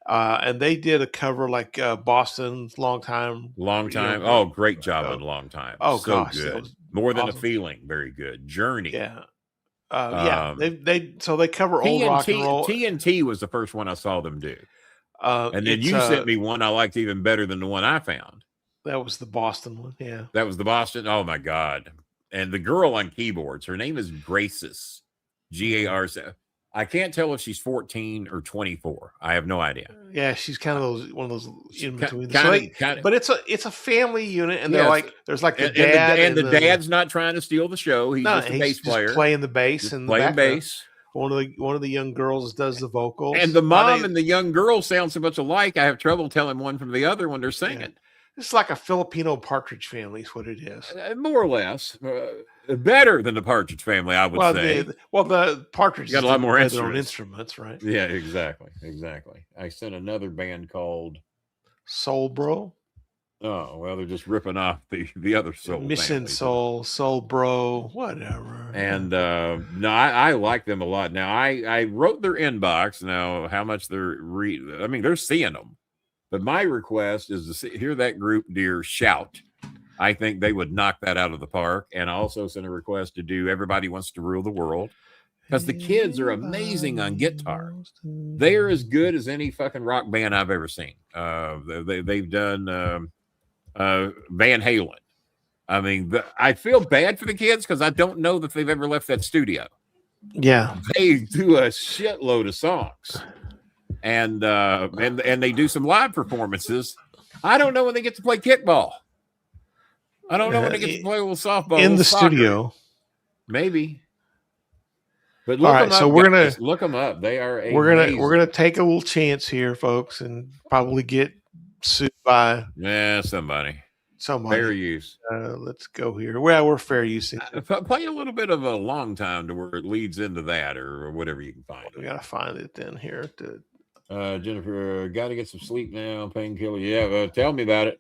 And they did a cover like Boston's Long Time. Oh, great job on Long Time. Oh, so gosh, good. More Than a Feeling. Very good. Journey. Yeah. They cover old rock and roll. TNT was the first one I saw them do. And then you sent me one I liked even better than the one I found. That was the Boston one. Yeah. That was the Boston. Oh my God. And the girl on keyboards, her name is Graces. G-A-R-C. I can't tell if she's 14 or 24. I have no idea. Yeah, she's kind of one of those in between. But it's a family unit, and they're like there's like the dad, and the dad's not trying to steal the show. He's just a bass player, playing the bass and playing bass. One of the young girls does the vocals, and the mom and the young girl sound so much alike. I have trouble telling one from the other when they're singing. Yeah. It's like a Filipino Partridge Family is what it is. More or less. Better than the Partridge Family, I would say. The Partridge got a lot more instruments, right? Yeah, exactly. I sent another band called Soul Bro. Oh, well, they're just ripping off the other Soul Mission Soul Bro, whatever. And no, I like them a lot. Now, I wrote their inbox. Now, how much they're they're seeing them. But my request is to hear that group, dear, shout. I think they would knock that out of the park. And I also sent a request to do Everybody Wants to Rule the World because the kids are amazing on guitar. They are as good as any fucking rock band I've ever seen. They've done Van Halen. I mean, I feel bad for the kids because I don't know that they've ever left that studio. Yeah. They do a shitload of songs. And they do some live performances. I don't know when they get to play kickball. I don't know when they get to play a little softball in the studio. Maybe. But look them up. So we're gonna look them up. They are. We're gonna take a little chance here, folks, and probably get sued by somebody. Somebody. Fair use. Let's go here. Well, we're fair use. Play a little bit of a Long Time to where it leads into that, or whatever you can find. We gotta find it then here. Jennifer, got to get some sleep now. Painkiller. Yeah, tell me about it.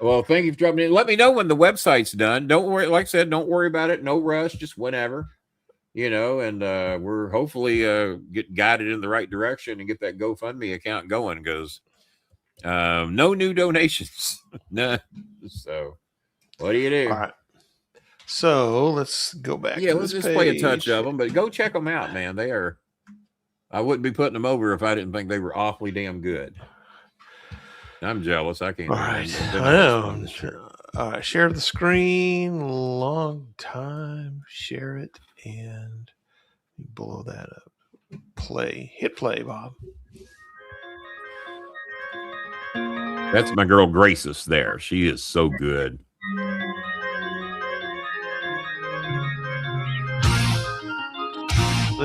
Well, thank you for dropping in. Let me know when the website's done. Don't worry. Like I said, don't worry about it. No rush. Just whenever, and we're hopefully get guided in the right direction and get that GoFundMe account going because no new donations. No. So what do you do? All right. So let's go back. Yeah, let's just play a touch of them, but go check them out, man. They are. I wouldn't be putting them over if I didn't think they were awfully damn good. I'm jealous. I can't. All right. I know. All right. Share the screen. Long time. Share it and blow that up. Play. Hit play, Bob. That's my girl Graces there. She is so good.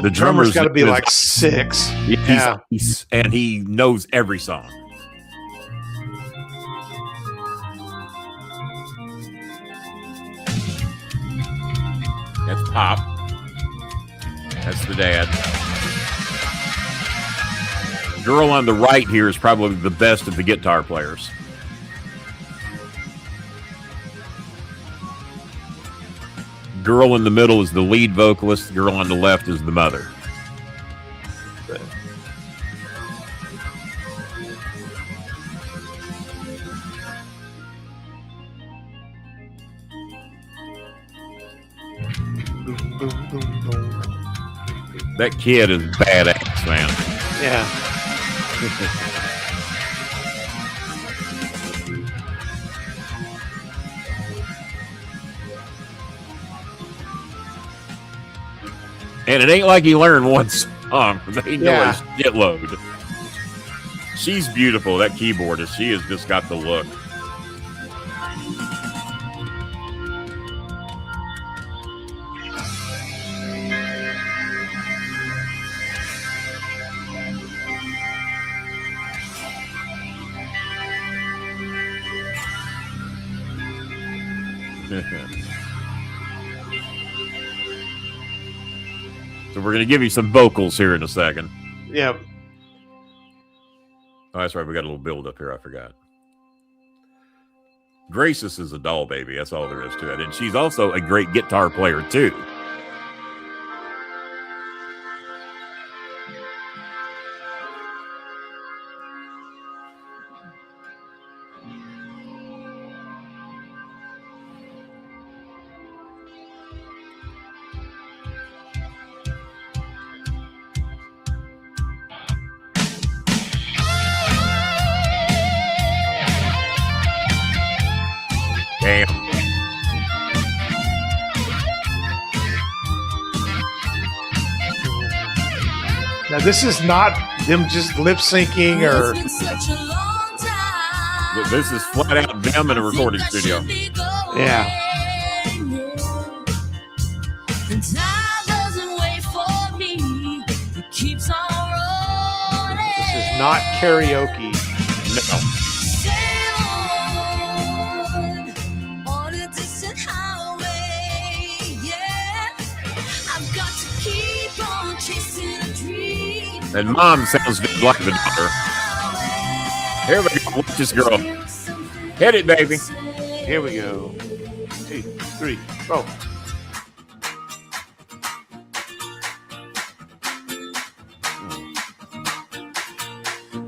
The drummer's got to be like 6. And he knows every song. That's Pop. That's the dad. Girl on the right here is probably the best of the guitar players. Girl in the middle is the lead vocalist. Girl on the left is the mother. That kid is badass, man. Yeah. And it ain't like he learned one song. They know his shitload. She's beautiful, that keyboardist. She has just got the look. So we're going to give you some vocals here in a second. Yep. Oh, that's right. We got a little build up here. I forgot. Graces is a doll baby. That's all there is to it. And she's also a great guitar player, too. Damn. Now this is not them just lip syncing or. This is flat out them in a recording studio. Yeah. This is not karaoke. No. And mom sounds like the daughter. Here we go. Watch this girl. Hit it, baby. Here we go. 2, 3, 4.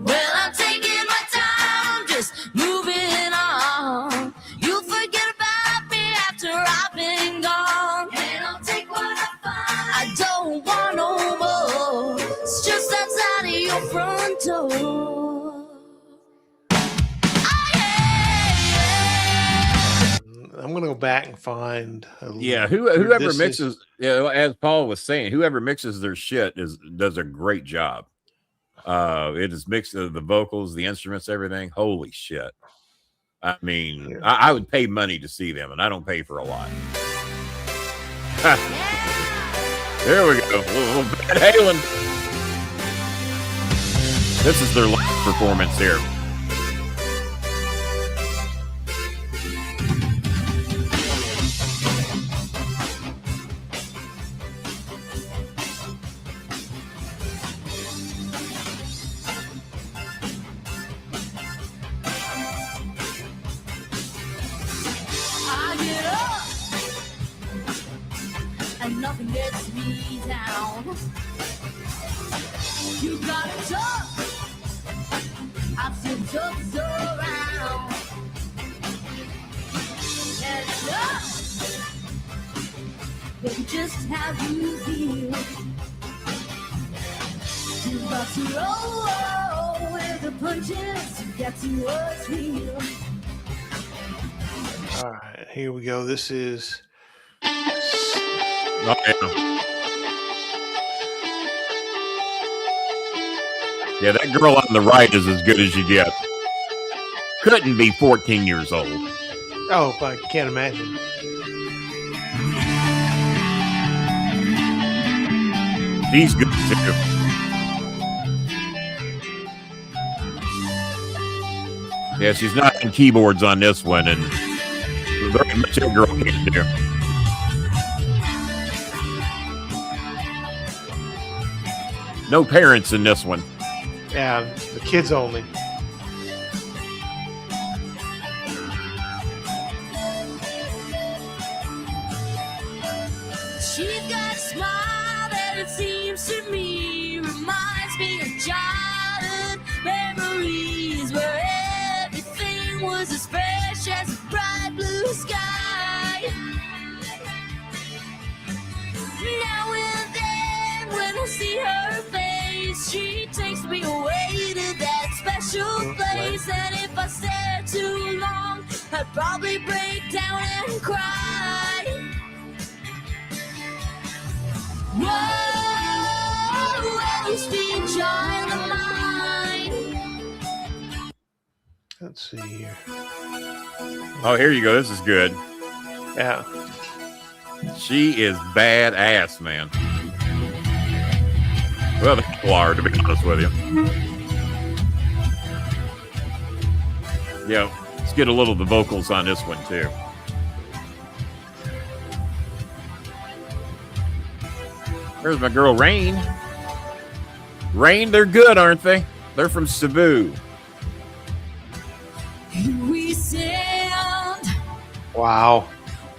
Well, I'm taking my time, just moving on. You'll forget about me after I've been gone. And I'll take what I find. I don't want no more. It's just outside of your front door. I'm gonna go back and find. Yeah, whoever mixes, as Paul was saying, whoever mixes their shit does a great job. It is mixed the vocals, the instruments, everything. Holy shit! I mean, I would pay money to see them, and I don't pay for a lot. There we go, a little Van Halen. This is their live performance here. Nothing gets me down. You got it tough. I've seen tough around. And it's tough. Baby, just how you feel. You got to roll with the punches. You got to us real. All right, here we go. This is. Oh, yeah, that girl on the right is as good as you get. couldn't be 14 years old. Oh, I can't imagine. He's good too. Yeah, she's not on keyboards on this one, and very much a girl can do. No parents in this one. Yeah, the kids only. She's got a smile that it seems to me reminds me of childhood memories where everything was as fresh as a bright blue sky. Now and then when I see her face, she takes me away to that special place. And if I stare too long, I'd probably break down and cry. Whoa, sweet child of mine. Let's see here. Oh, here you go. This is good. Yeah. She is badass, man. Well, the people are, to be honest with you. Yeah, let's get a little of the vocals on this one, too. There's my girl, Rain. Rain, they're good, aren't they? They're from Cebu. Here we stand. Wow.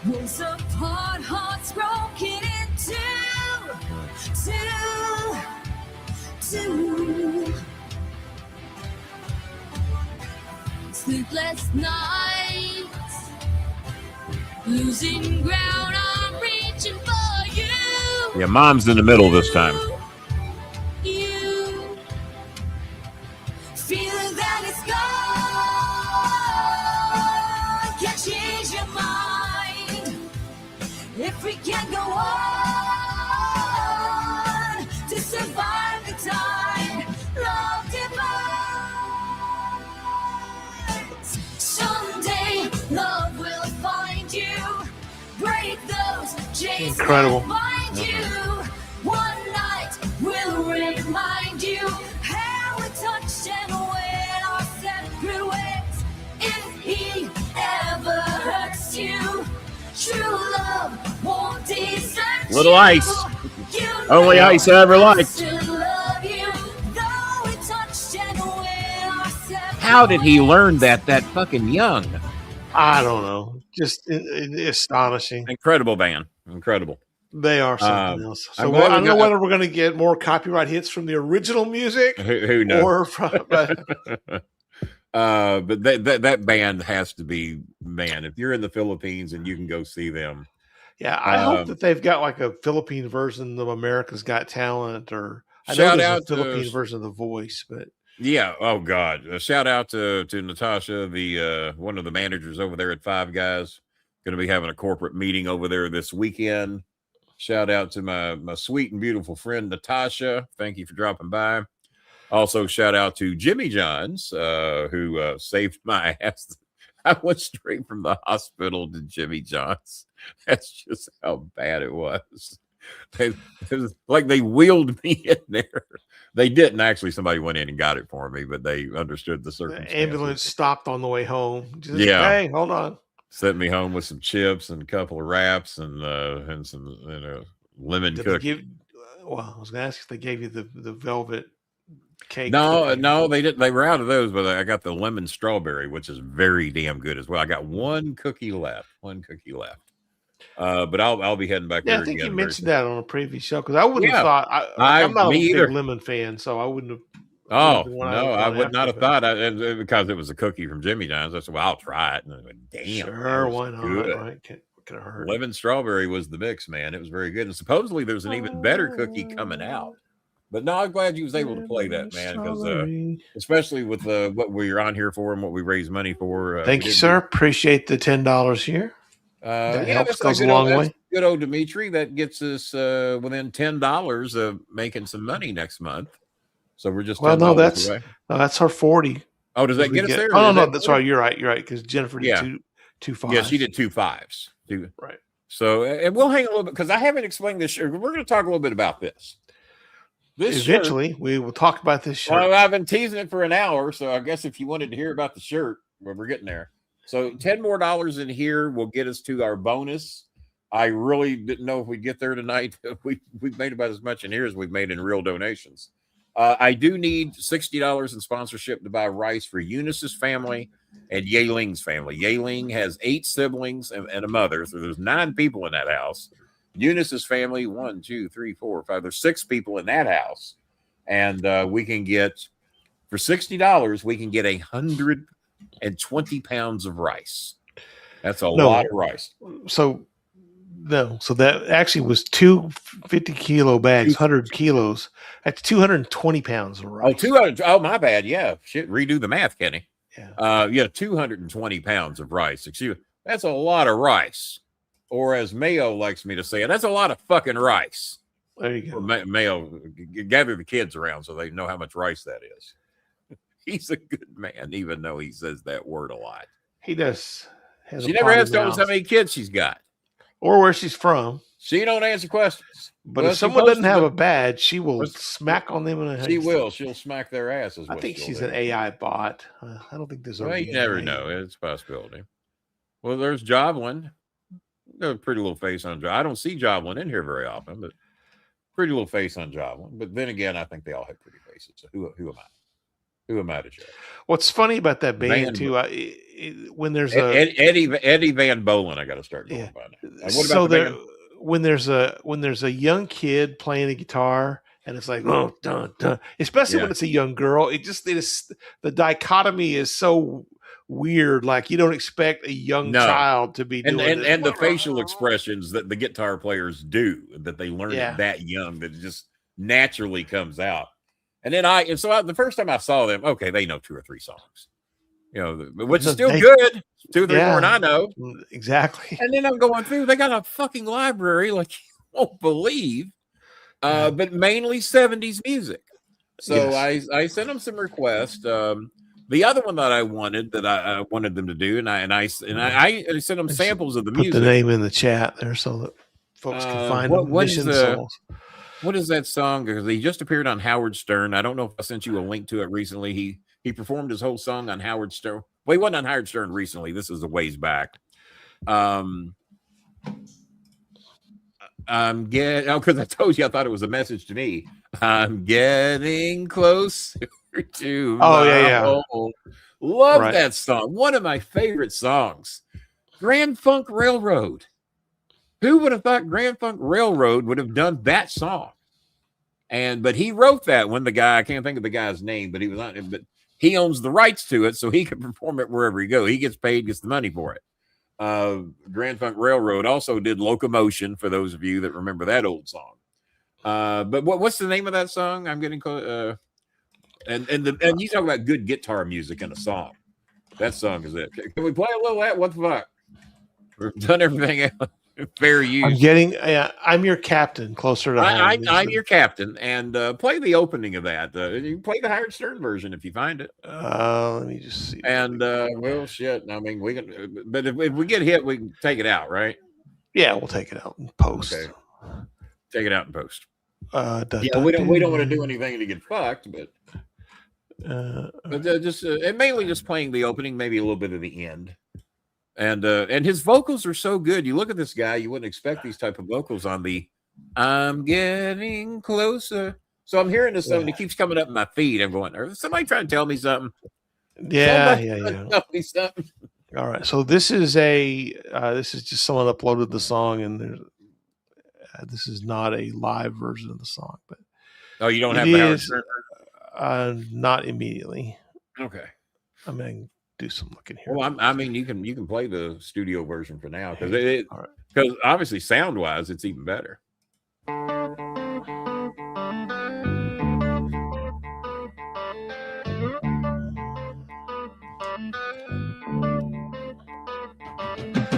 Worlds apart, hearts broken in two. Sleepless nights, losing ground, I'm reaching for you. Yeah, mom's in the middle this time. You feeling that it's gone, can't change your mind. If we can go on to survive the time, love divides. Someday love will find you, break those chains. Incredible. That bind you. One night will remind you how we touched and went our separate ways. If he ever hurts you, true love won't desert you. Little ice. You Only know ice I ever liked. still love you, though we touched and went our separate How did he learn that fucking young? I don't know. Just astonishing. Incredible band. Incredible. They are something else. So I'm glad I we don't know got- whether we're going to get more copyright hits from the original music Who knows? or from. But But that band has to be, man, if you're in the Philippines and you can go see them. yeah, I hope that they've got like a Philippine version of America's Got Talent, or I know Shout there's out a Philippine to- version of The Voice, but Yeah. Oh God. A shout out to Natasha, the one of the managers over there at Five Guys. Going to be having a corporate meeting over there this weekend. Shout out to my sweet and beautiful friend Natasha. Thank you for dropping by. Also, shout out to Jimmy Johns, who saved my ass. I went straight from the hospital to Jimmy Johns. That's just how bad it was. It was like they wheeled me in there. They didn't actually. Somebody went in and got it for me, but they understood the the circumstances. ambulance stopped on the way home. Just, Yeah. Hey, hold on. Sent me home with some chips and a couple of wraps and some lemon Did they cookie. give? Well, I was going to ask if they gave you the velvet cake. No, cookie. no, they didn't. They were out of those, but I got the lemon strawberry, which is very damn good as well. I got one cookie left. But I'll be heading back Yeah, there I think again. you very mentioned soon. that on a previous show because I wouldn't Yeah. have thought. I'm not a me big either. lemon fan, so I wouldn't have. Oh the one I no, would've I gone would not have after, but- thought because it was a cookie from Jimmy John's. I said, "Well, I'll try it." And I went, "Damn, that Sure, was why not? good." Right? What could have hurt? Lemon strawberry was the mix, man. It was very good, and supposedly there's an even better cookie coming out. But no, I'm glad you was able to play that, man, because Strawberry. especially with what we're on here for and what we raise money for. Thank you, sir. Appreciate the $10 here. That helps, that's goes a good long old, way. that's good old Dimitri. That gets us within $10 of making some money next month. So we're just Well, no, $10 that's away. no, that's our 40. Oh, does that get us there? Oh no, that's right. You're right. Because Jennifer did Yeah. two fives. Yeah, she did 2 5s. Right. So, and we'll hang a little bit because I haven't explained this shirt. We're going to talk a little bit about this. Eventually, we will talk about this shirt. Well, I've been teasing it for an hour, so I guess if you wanted to hear about the shirt, well, we're getting there. So, $10 more in here will get us to our bonus. I really didn't know if we'd get there tonight. We've made about as much in here as we've made in real donations. I do need $60 in sponsorship to buy rice for Eunice's family and Yaeling's family. Yaeling has 8 siblings and a mother, so there's 9 people in that house. Eunice's family, 1, 2, 3, 4, 5. There's 6 people in that house, and we can get for $60. We can get 120 pounds of rice. That's a lot of rice. So that actually was 2 50-kilo bags, 100 kilos. That's 220 pounds of rice. 200. Oh, my bad. Yeah, shit. Redo the math, Kenny. Yeah. 220 pounds of rice. Excuse me. That's a lot of rice. Or as Mayo likes me to say, that's a lot of fucking rice. There you go. Mayo, gather the kids around so they know how much rice that is. He's a good man, even though he says that word a lot. He does. She never has told us how many kids she's got. Or where she's from. She don't answer questions. But if someone doesn't have a badge, she will smack on them. She will. She'll smack their asses. I think she's an AI bot. I don't think there's a. Well, you never know. It's a possibility. Well, there's Jovelyn. Got a pretty little face on Jovelyn. I don't see Jovelyn in here very often, but pretty little face on Jovelyn. But then again, I think they all have pretty faces. So who am I? Who am I to judge? What's funny about that band too, when there's Eddie Van Bolen, I got to start going by now. What about when there's a young kid playing a guitar and it's like dun, dun, especially when it's a young girl, it is the dichotomy is so weird. Like you don't expect a young child to be doing and the facial expressions that the guitar players do, that they learn it that young, that it just naturally comes out. And then the first time I saw them, okay, they know 2 or 3 songs, which is still good. 2 or 3 more than I know. Exactly. And then I'm going through, they got a fucking library like you won't believe, but mainly 70s music. So I sent them some requests. The other one that I wanted them to do, and I sent them samples of the music. Put the name in the chat there so that folks can find them. What is that song? Because he just appeared on Howard Stern. I don't know if I sent you a link to it recently. He performed his whole song on Howard Stern. Well, he wasn't on Howard Stern recently. This is a ways back. Because I told you I thought it was a message to me. I'm getting closer to home. Love that song. One of my favorite songs. Grand Funk Railroad. Who would have thought Grand Funk Railroad would have done that song? But he wrote that when the guy, I can't think of the guy's name, but he was on it, but he owns the rights to it, so he can perform it wherever he goes. He gets paid, gets the money for it. Grand Funk Railroad also did Locomotion, for those of you that remember that old song. But what's the name of that song? I'm getting close. And you talk about good guitar music in a song. That song is it. Can we play a little of that? What the fuck? We've done everything else. Fair use. I'm your captain. Closer to home. I'm your captain, and play the opening of that. You can play the Howard Stern version if you find it. Let me just see. And well, shit. I mean, we can. But if we get hit, we can take it out, right? Yeah, we'll take it out in post. Okay. Take it out in post. We don't want to do anything to get fucked, but just and mainly just playing the opening, maybe a little bit of the end. And his vocals are so good. You look at this guy, you wouldn't expect these type of vocals on the I'm getting closer. So I'm hearing this song, and it keeps coming up in my feed. I'm going, is somebody trying to tell me something? Yeah. Tell me something. All right. So this is just someone uploaded the song, and this is not a live version of the song, but you don't have the Howard Stern version? Not immediately. Okay. I mean, do some looking here. Well, I mean, you can play the studio version for now because obviously sound wise, it's even better.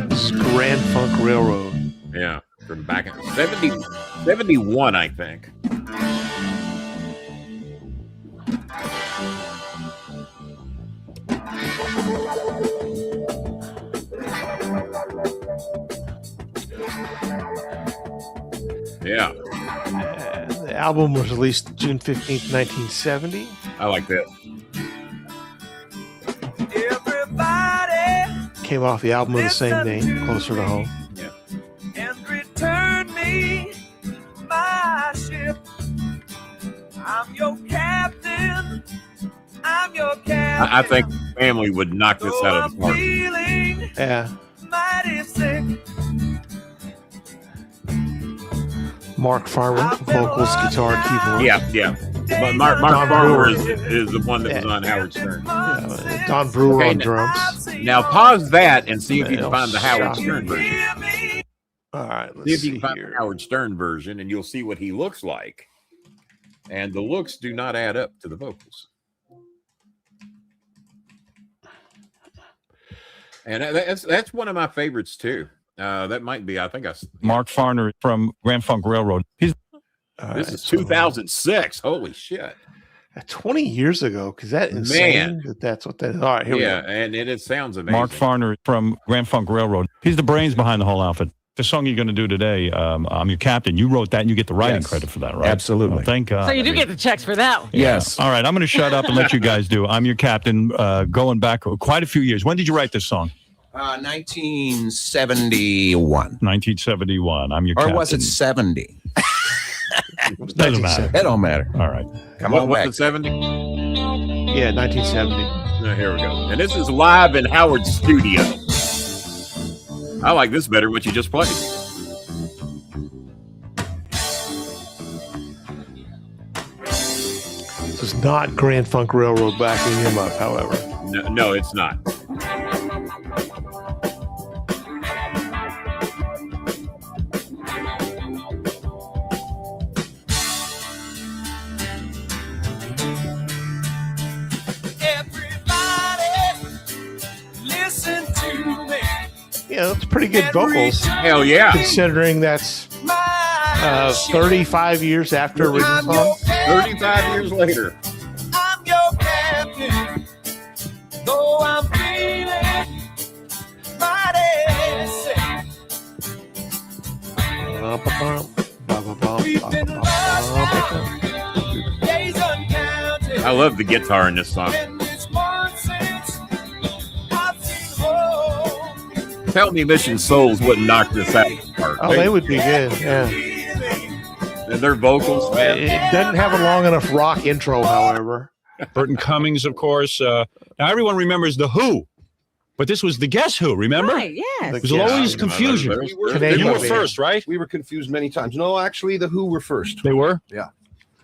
This is Grand Funk Railroad. Yeah, from back in 71, I think. Yeah, The album was released June 15th, 1970. I like that. Came off the album of the same name, Closer to Home. Yeah. And return me my ship. I'm your captain. I'm your captain. I think family would knock this out of the park. Feeling Yeah. mighty sick. Mark Farmer, vocals, guitar, keyboard. Yeah. But Mark Farmer is the one that was on Howard Stern. Don Brewer Okay, on drums. Now pause that and see if you can find the Howard Stern version. All right, See let's if you see can find here. the Howard Stern version, and you'll see what he looks like. And the looks do not add up to the vocals. And that's one of my favorites too. That might be. I think Mark Farner from Grand Funk Railroad. This is 2006. Holy shit! 20 years ago. Because that insane that's what that is. All right, here we go. And it sounds amazing. Mark Farner from Grand Funk Railroad. He's the brains behind the whole outfit. The song you're going to do today, I'm Your Captain. You wrote that, and you get the writing credit for that, right? Absolutely. Well, thank God. So you do get the checks for that one. Yes. All right, I'm going to shut up and let you guys do. I'm Your Captain, going back quite a few years. When did you write this song? 1971. 1971. I'm Your Captain. Or was it 70? Doesn't matter. It don't matter. All right. Come on back. What's it, 70? Yeah, 1970. Here we go. And this is live in Howard's studio. I like this better than what you just played. This is not Grand Funk Railroad backing him up, however. No, it's not. Listen to me. Yeah, that's pretty good vocals. Hell yeah. Considering that's 35 years after original song. 35 years later. I'm your captain. Though I'm feeling mighty sick. We've been lost days uncounted. I love the guitar in this song. And it's months since I've seen home. Tell me Mission Souls wouldn't knock this out of the park. Oh, they would be good, yeah. And their vocals, man. It doesn't have a long enough rock intro, however. Burton Cummings, of course. Now, everyone remembers The Who, but this was the Guess Who, remember? Right, yes. There's always confusion. We were, Canadian You were band. first, right? we were confused many times. No, actually, the Who were first. They were?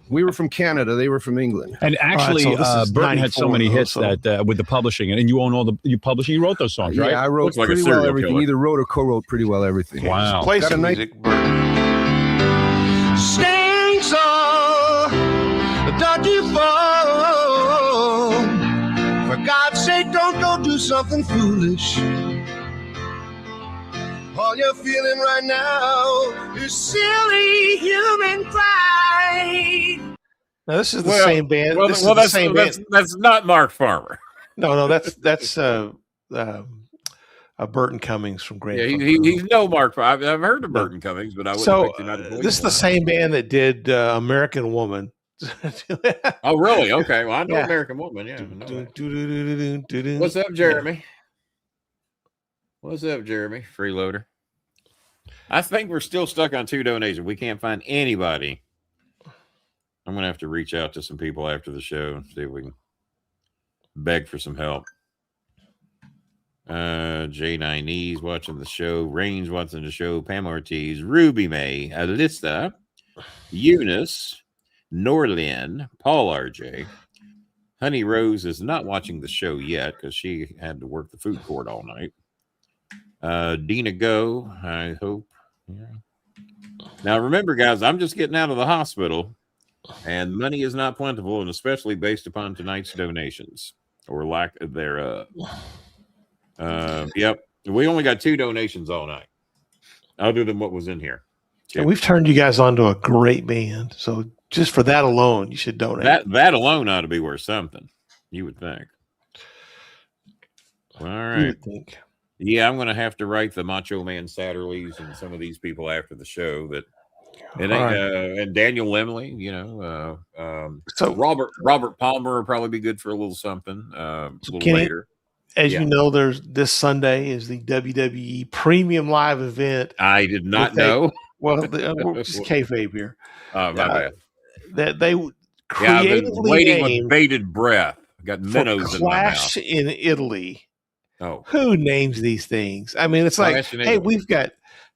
We were from Canada. They were from England. And actually, so this is Burton had so 94 many though, hits so- that with the publishing, and you own all the publishing. You wrote those songs, right? Yeah, I wrote Looks like a pretty well serial everything. killer. Either wrote or co-wrote pretty well everything. Wow. Play Got a some nice- music, Bert. Sing song, don't you fall. For God's sake, don't go do something foolish. All you're feeling right now is silly human pride. Now, this is the same band. Well, This is well, the that's, same that's, band. that's not Mark Farmer. No, that's Burton Cummings from Grand Yeah, Funk. he's no Mark Farmer. I've heard of Burton Cummings, but I wouldn't So pick him out of this is the same band that did American Woman. Oh, really? Okay. Well, I know Yeah. American Woman. Yeah. I know that. What's up, Jeremy? What's up, Jeremy? Freeloader. I think we're still stuck on 2 donations. We can't find anybody. I'm going to have to reach out to some people after the show and see if we can beg for some help. J9E's watching the show. Rain's watching the show. Pam Ortiz, Ruby May, Alyssa, Eunice, Norlin, Paul RJ. Honey Rose is not watching the show yet because she had to work the food court all night. Dina Go, I hope. Yeah. Now remember, guys, I'm just getting out of the hospital, and money is not plentiful, and especially based upon tonight's donations or lack thereof. Yep, we only got 2 donations all night, other than what was in here. And we've turned you guys on to a great band. So just for that alone, you should donate. That alone ought to be worth something, you would think. All You right. would think. Yeah, I'm going to have to write the Macho Man Satterleys and some of these people after the show that It ain't, and Daniel Lemley, you know, So Robert Palmer will probably be good for a little something, a little Kenny, later. as Yeah. you know, there's this Sunday is the WWE Premium Live event. I did not know. Well, we're just kayfabe here. My bad. That they Yeah, I've been creatively waiting with named bated breath. Got for minnows in my mouth. Clash in Italy. Oh, Who names these things? I mean, it's like, Clash in hey, Italy. we've got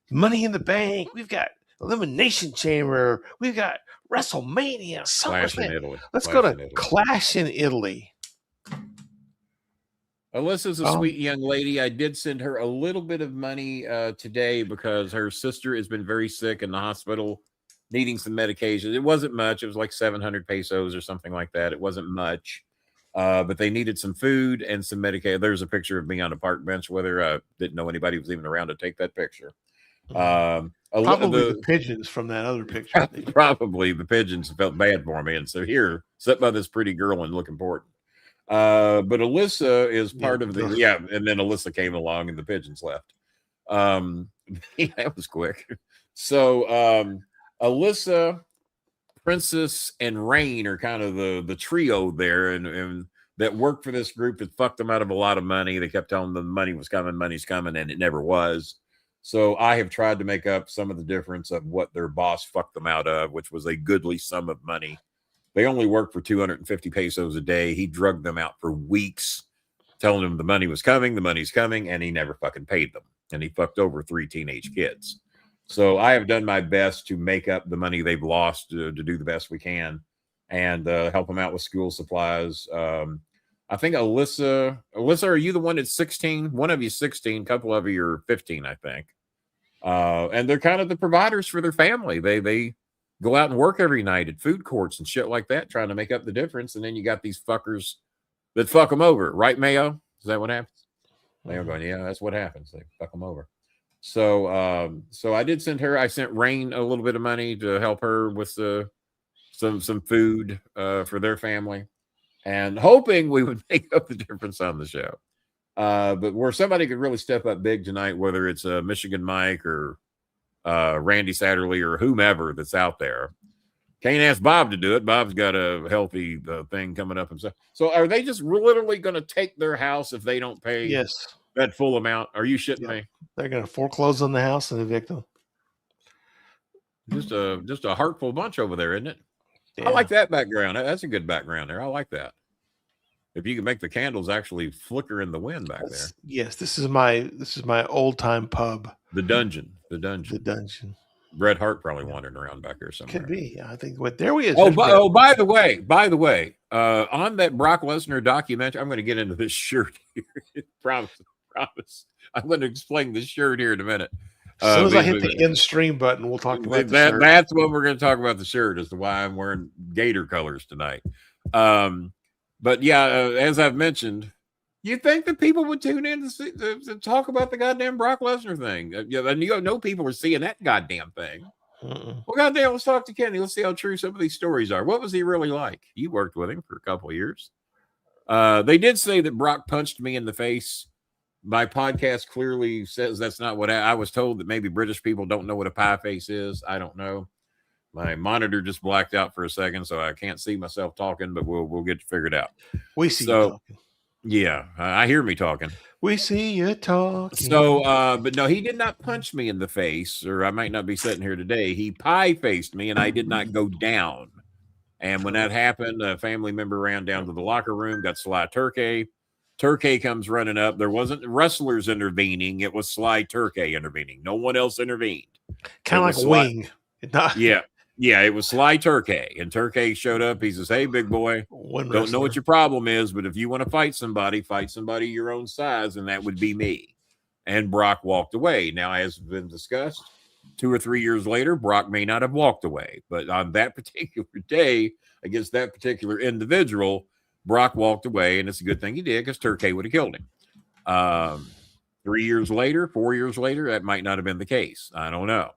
Money in the Bank, we've got Elimination Chamber, we've got WrestleMania, Clash in SummerSlam. Italy. Let's Clash go in to Italy. Clash in Italy. Alyssa's a sweet young lady. I did send her a little bit of money today because her sister has been very sick in the hospital, needing some medication. It wasn't much. It was like 700 pesos or something like that. It wasn't much, but they needed some food and some medication. There's a picture of me on a park bench with her. Didn't know anybody was even around to take that picture. Probably the pigeons from that other picture. Probably the pigeons felt bad for me. And so here, sit by this pretty girl and look important. But Alyssa is part of the and then Alyssa came along and the pigeons left. That was quick. So Alyssa, Princess, and Rain are kind of the trio there, and that worked for this group. It fucked them out of a lot of money. They kept telling them money was coming, money's coming, and it never was. So I have tried to make up some of the difference of what their boss fucked them out of, which was a goodly sum of money. They only worked for 250 pesos a day. He drugged them out for weeks, telling them the money was coming, the money's coming, and he never fucking paid them. And he fucked over 3 teenage kids. So I have done my best to make up the money they've lost to do the best we can and help them out with school supplies. I think Alyssa, are you the one that's 16? One of you 16, a couple of you are 15, I think. And they're kind of the providers for their family. They go out and work every night at food courts and shit like that, trying to make up the difference. And then you got these fuckers that fuck them over, right, Mayo? Is that what happens? Mayo going, yeah, that's what happens. They fuck them over. So, so I did send her. I sent Rain a little bit of money to help her with some food for their family, and hoping we would make up the difference on the show. But where somebody could really step up big tonight, whether it's Michigan Mike or Randy Satterley or whomever that's out there. Can't ask Bob to do it. Bob's got a healthy thing coming up himself. So are they just literally going to take their house if they don't pay that full amount? Are you shitting me? They're going to foreclose on the house and evict them. Just a heartful bunch over there, isn't it? Yeah. I like that background. That's a good background there. I like that. If you can make the candles actually flicker in the wind back there. Yes, this is my old time pub. The dungeon. Bret Hart probably wandering around back there somewhere. Could be. I think there he is. By the way, on that Brock Lesnar documentary, I'm going to get into this shirt here. promise. I'm going to explain this shirt here in a minute. As soon as I hit the end stream button, we'll talk about the shirt. That's when we're going to talk about the shirt as to why I'm wearing Gator colors tonight. But yeah, as I've mentioned, you think that people would tune in to talk about the goddamn Brock Lesnar thing? And you know people are seeing that goddamn thing. Well, goddamn, let's talk to Kenny. Let's see how true some of these stories are. What was he really like? You worked with him for a couple of years. They did say that Brock punched me in the face. My podcast clearly says that's not what I was told, that maybe British people don't know what a pie face is. I don't know. My monitor just blacked out for a second, so I can't see myself talking, but we'll get it figured out. We see you talking. Yeah, I hear me talking. We see you talking. So, but no, he did not punch me in the face, or I might not be sitting here today. He pie-faced me, and I did not go down. And when that happened, a family member ran down to the locker room, got Sly Turkey. Turkey comes running up. There wasn't wrestlers intervening. It was Sly Turkey intervening. No one else intervened. Kind of like a wing. Yeah, it was Sly Turkey. And Turkey showed up. He says, hey, big boy, don't know what your problem is, but if you want to fight somebody your own size, and that would be me. And Brock walked away. Now, as has been discussed, 2 or 3 years later, Brock may not have walked away. But on that particular day, against that particular individual, Brock walked away, and it's a good thing he did, because Turkey would have killed him. 3 years later, 4 years later, that might not have been the case. I don't know.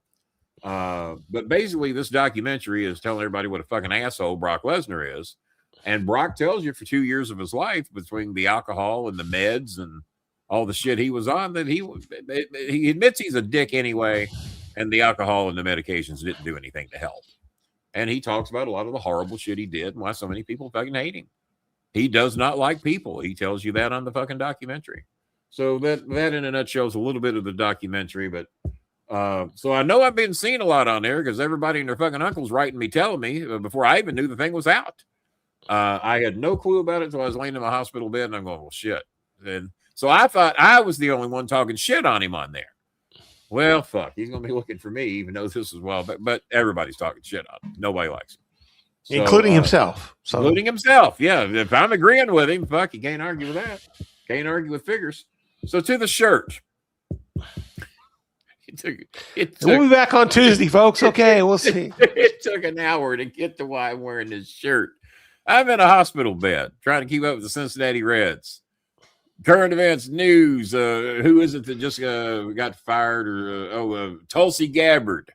But basically, this documentary is telling everybody what a fucking asshole Brock Lesnar is. And Brock tells you for 2 years of his life, between the alcohol and the meds and all the shit he was on, that he admits he's a dick anyway. and the alcohol and the medications didn't do anything to help. And he talks about a lot of the horrible shit he did and why so many people fucking hate him. He does not like people. He tells you that on the fucking documentary. So that in a nutshell is a little bit of the documentary. But so I know I've been seen a lot on there because everybody and their fucking uncle's writing me, telling me before I even knew the thing was out. I had no clue about it until I was laying in my hospital bed, and I'm going, well, shit. And so I thought I was the only one talking shit on him on there. Well, fuck, he's going to be looking for me, even though this is but everybody's talking shit on him. Nobody likes him. So, including himself. So. Including himself, yeah. If I'm agreeing with him, fuck, you can't argue with that. Can't argue with figures. So to the shirt. We'll be back on Tuesday, folks. Okay, we'll see. It took an hour to get to why I'm wearing this shirt. I'm in a hospital bed trying to keep up with the Cincinnati Reds. Current events, news. Who is it that just got fired? Or Tulsi Gabbard.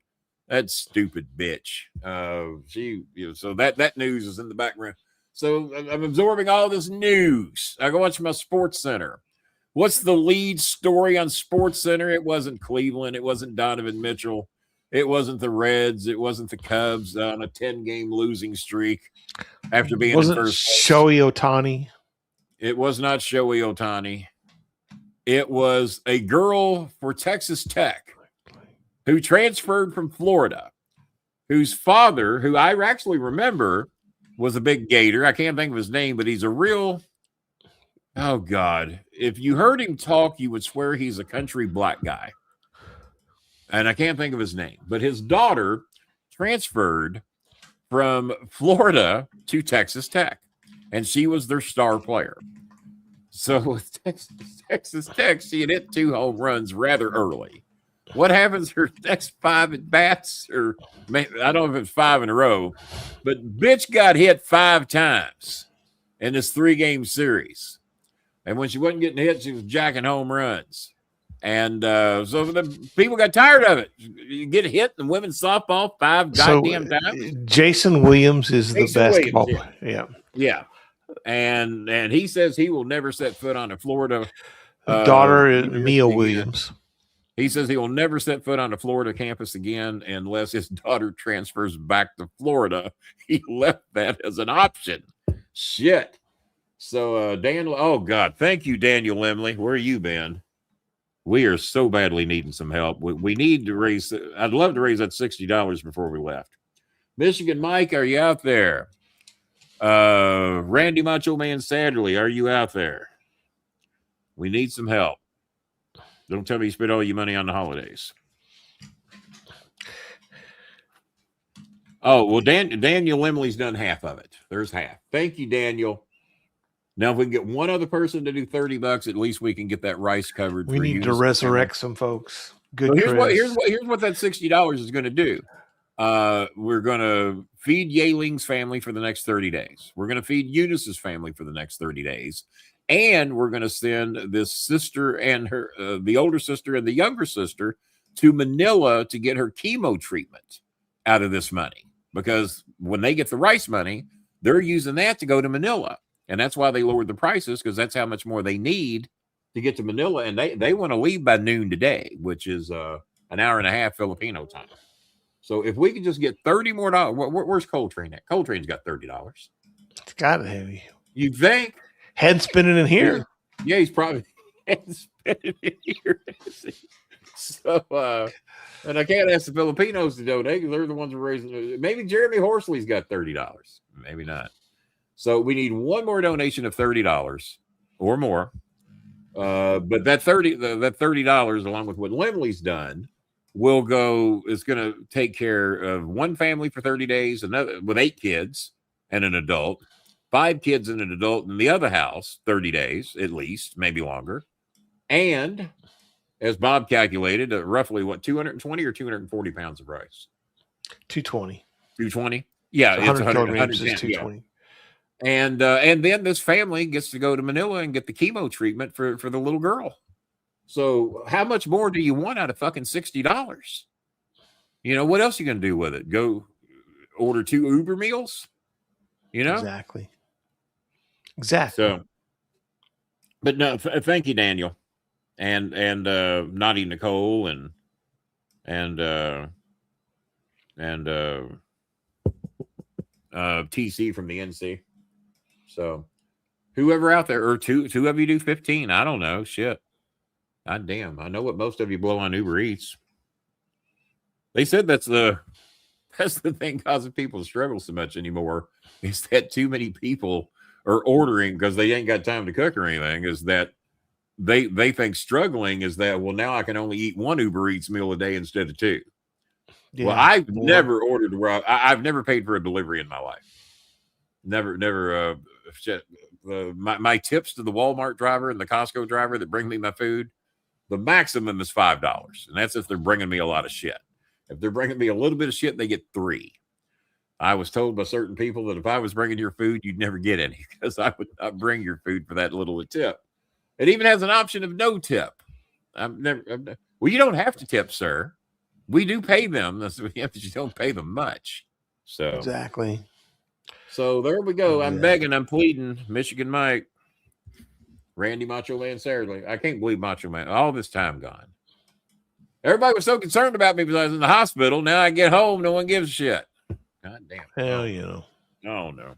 That stupid bitch. So that news is in the background. So I'm absorbing all this news. I go watch my Sports Center. What's the lead story on Sports Center? It wasn't Cleveland. It wasn't Donovan Mitchell. It wasn't the Reds. It wasn't the Cubs on a 10-game losing streak after being in first. Shohei Ohtani. It was not Shohei Ohtani. It was a girl for Texas Tech who transferred from Florida, whose father, who I actually remember, was a big Gator. I can't think of his name, but he's a real, oh God. If you heard him talk, you would swear he's a country black guy. And I can't think of his name, but his daughter transferred from Florida to Texas Tech, and she was their star player. So with Texas Tech, she had hit 2 home runs rather early. What happens her next 5 at bats? Or I don't know if it's 5 in a row, but bitch got hit 5 times in this 3-game series. And when she wasn't getting hit, she was jacking home runs. And so the people got tired of it. You get hit in women's softball 5 goddamn times. Jason Williams is the basketball player. Yeah. And he says he will never set foot on a Florida daughter is Mia Williams. He says he will never set foot on a Florida campus again unless his daughter transfers back to Florida. He left that as an option. Shit. So Daniel, oh God, thank you, Daniel Lemley. Where you been? We are so badly needing some help. We need to raise. I'd love to raise that $60 before we left. Michigan Mike, are you out there? Randy Macho Man Satterley, are you out there? We need some help. Don't tell me you spent all your money on the holidays. Oh, well, Daniel Lemley's done half of it. There's half. Thank you, Daniel. Now, if we can get one other person to do $30, at least we can get that rice covered. We need to resurrect some folks. Good. So here's what that $60 is going to do. We're going to feed Yaeling's family for the next 30 days. We're going to feed Eunice's family for the next 30 days. And we're going to send this sister and her, the older sister and the younger sister to Manila to get her chemo treatment out of this money. Because when they get the rice money, they're using that to go to Manila. And that's why they lowered the prices, because that's how much more they need to get to Manila. And they want to leave by noon today, which is an hour and a half Filipino time. So if we could just get $30 more, where's Coltrane at? Coltrane's got $30. It's got to have you. You think? Head spinning in here. Yeah, he's probably head spinning in here. So, and I can't ask the Filipinos to donate because they're the ones who are raising. Maybe Jeremy Horsley's got $30. Maybe not. So we need one more donation of $30 or more. But that $30, along with what Lemley's done, is going to take care of one family for 30 days, another with 8 kids and an adult, 5 kids and an adult in the other house, 30 days at least, maybe longer. And as Bob calculated, roughly 220 or 240 pounds of rice? 220. 220? Yeah, so it's 100 kilograms is 220. Yeah. And then this family gets to go to Manila and get the chemo treatment for the little girl. So how much more do you want out of fucking $60? You know, what else are you going to do with it? Go order 2 Uber meals? You know? Exactly. So, but no, thank you, Daniel. And Naughty Nicole and and TC from the NC. So whoever out there, or two of you do 15. I don't know. Shit. God damn. I know what most of you blow on Uber Eats. They said that's the thing causing people to struggle so much anymore, is that too many people are ordering because they ain't got time to cook or anything. Is that they think struggling is that, well, now I can only eat one Uber Eats meal a day instead of two. Yeah, well, I've never ordered where I've never paid for a delivery in my life. Never. My tips to the Walmart driver and the Costco driver that bring me my food, the maximum is $5, and that's if they're bringing me a lot of shit. If they're bringing me a little bit of shit, they get $3. I was told by certain people that if I was bringing your food, you'd never get any, because I would not bring your food for that little a tip. It even has an option of no tip. Well, you don't have to tip, sir. We do pay them. That's what you don't pay them much. So exactly. So there we go. I'm begging. I'm pleading. Michigan Mike, Randy Macho Man Saturday. I can't believe Macho Man. All this time gone. Everybody was so concerned about me because I was in the hospital. Now I get home, no one gives a shit. God damn. Hell yeah. Oh no.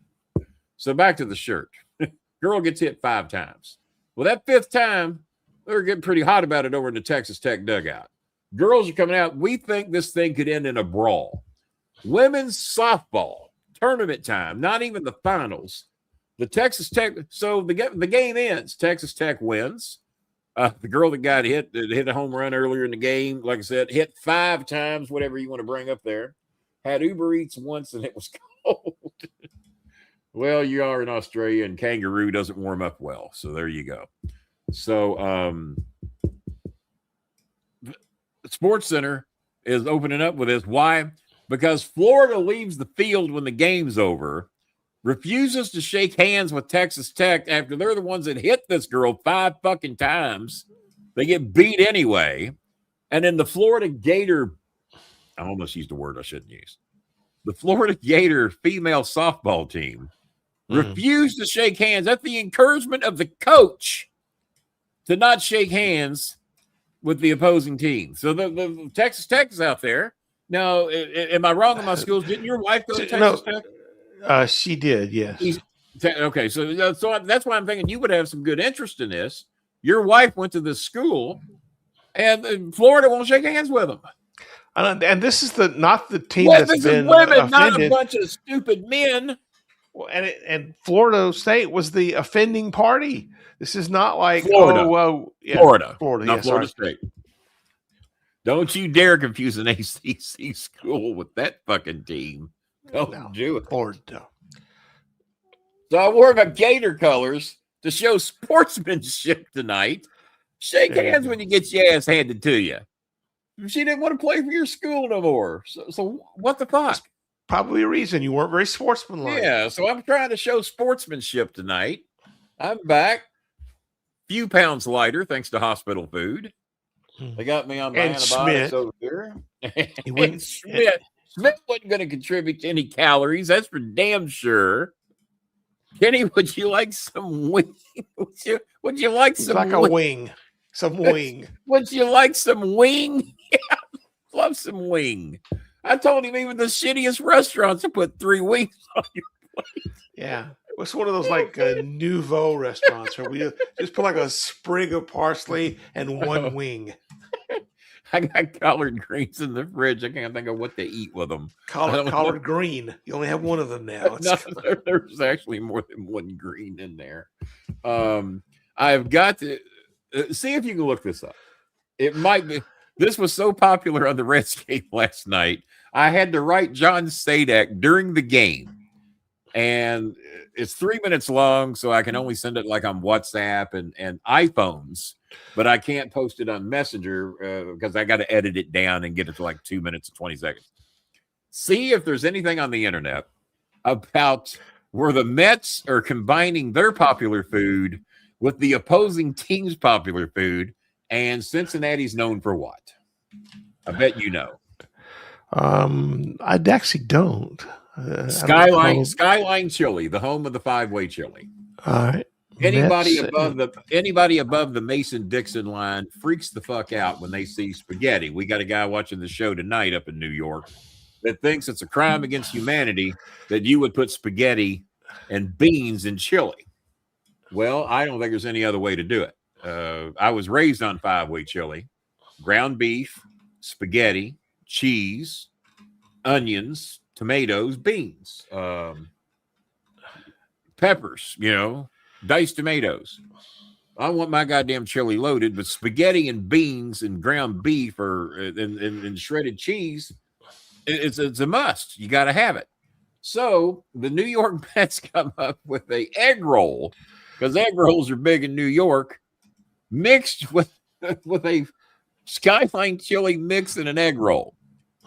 So back to the shirt. Girl gets hit 5 times. Well, that 5th time, they're getting pretty hot about it over in the Texas Tech dugout. Girls are coming out. We think this thing could end in a brawl. Women's softball tournament time, not even the finals. The Texas Tech, so the game ends. Texas Tech wins. The girl that got hit a home run earlier in the game, like I said, hit 5 times, whatever you want to bring up there. Had Uber Eats once, and it was cold. Well, you are in Australia, and kangaroo doesn't warm up well. So there you go. So Sports Center is opening up with this. Why? Because Florida leaves the field when the game's over, refuses to shake hands with Texas Tech after they're the ones that hit this girl 5 fucking times. They get beat anyway. And then the Florida Gator, I almost used a word I shouldn't use. The Florida Gator female softball team refused to shake hands at the encouragement of the coach to not shake hands with the opposing team. So the Texas Tech is out there. Now, am I wrong in my schools? Didn't your wife go to Texas Tech? She did, yes. Okay, so that's why I'm thinking you would have some good interest in this. Your wife went to this school, and Florida won't shake hands with them. And this is not the team that's been women, offended. not a bunch of stupid men. Well, and Florida State was the offending party. This is not like Florida, Florida, not Florida State. Don't you dare confuse an ACC school with that fucking team. Don't do it. Florida. So I wore my Gator colors to show sportsmanship tonight. Shake hands when you get your ass handed to you. She didn't want to play for your school no more. So what the fuck? Probably a reason you weren't very sportsmanlike. Yeah, so I'm trying to show sportsmanship tonight. I'm back. Few pounds lighter thanks to hospital food. They got me on my antibiotics over here. And Smith wasn't going to contribute to any calories. That's for damn sure. Kenny, would you like some wing? Would you like some like a wing? Some wing. Would you like some wing? Yeah, love some wing. I told him even the shittiest restaurants to put 3 wings on your plate. Yeah. It's one of those like nouveau restaurants where we just put like a sprig of parsley and 1 wing. I got collard greens in the fridge. I can't think of what to eat with them. Collard green. You only have 1 of them now. No, there's actually more than 1 green in there. I've got to see if you can look this up. It might be. This was so popular on the Reds game last night. I had to write John Sadak during the game. And it's 3 minutes long, so I can only send it like on WhatsApp and iPhones, but I can't post it on Messenger because I got to edit it down and get it to like 2 minutes and 20 seconds. See if there's anything on the internet about where the Mets are combining their popular food with the opposing team's popular food, and Cincinnati's known for what? I bet you know. I actually don't. Skyline Chili, the home of the 5-way chili. All right. Anybody Mets above the Mason-Dixon line freaks the fuck out when they see spaghetti. We got a guy watching the show tonight up in New York that thinks it's a crime against humanity that you would put spaghetti and beans in chili. Well, I don't think there's any other way to do it. I was raised on 5-way chili, ground beef, spaghetti, cheese, onions, tomatoes, beans, peppers, diced tomatoes. I want my goddamn chili loaded, but spaghetti and beans and ground beef and shredded cheese, it's a must. You got to have it. So the New York Mets come up with a egg roll, because egg rolls are big in New York, mixed with a Skyline chili mix and an egg roll.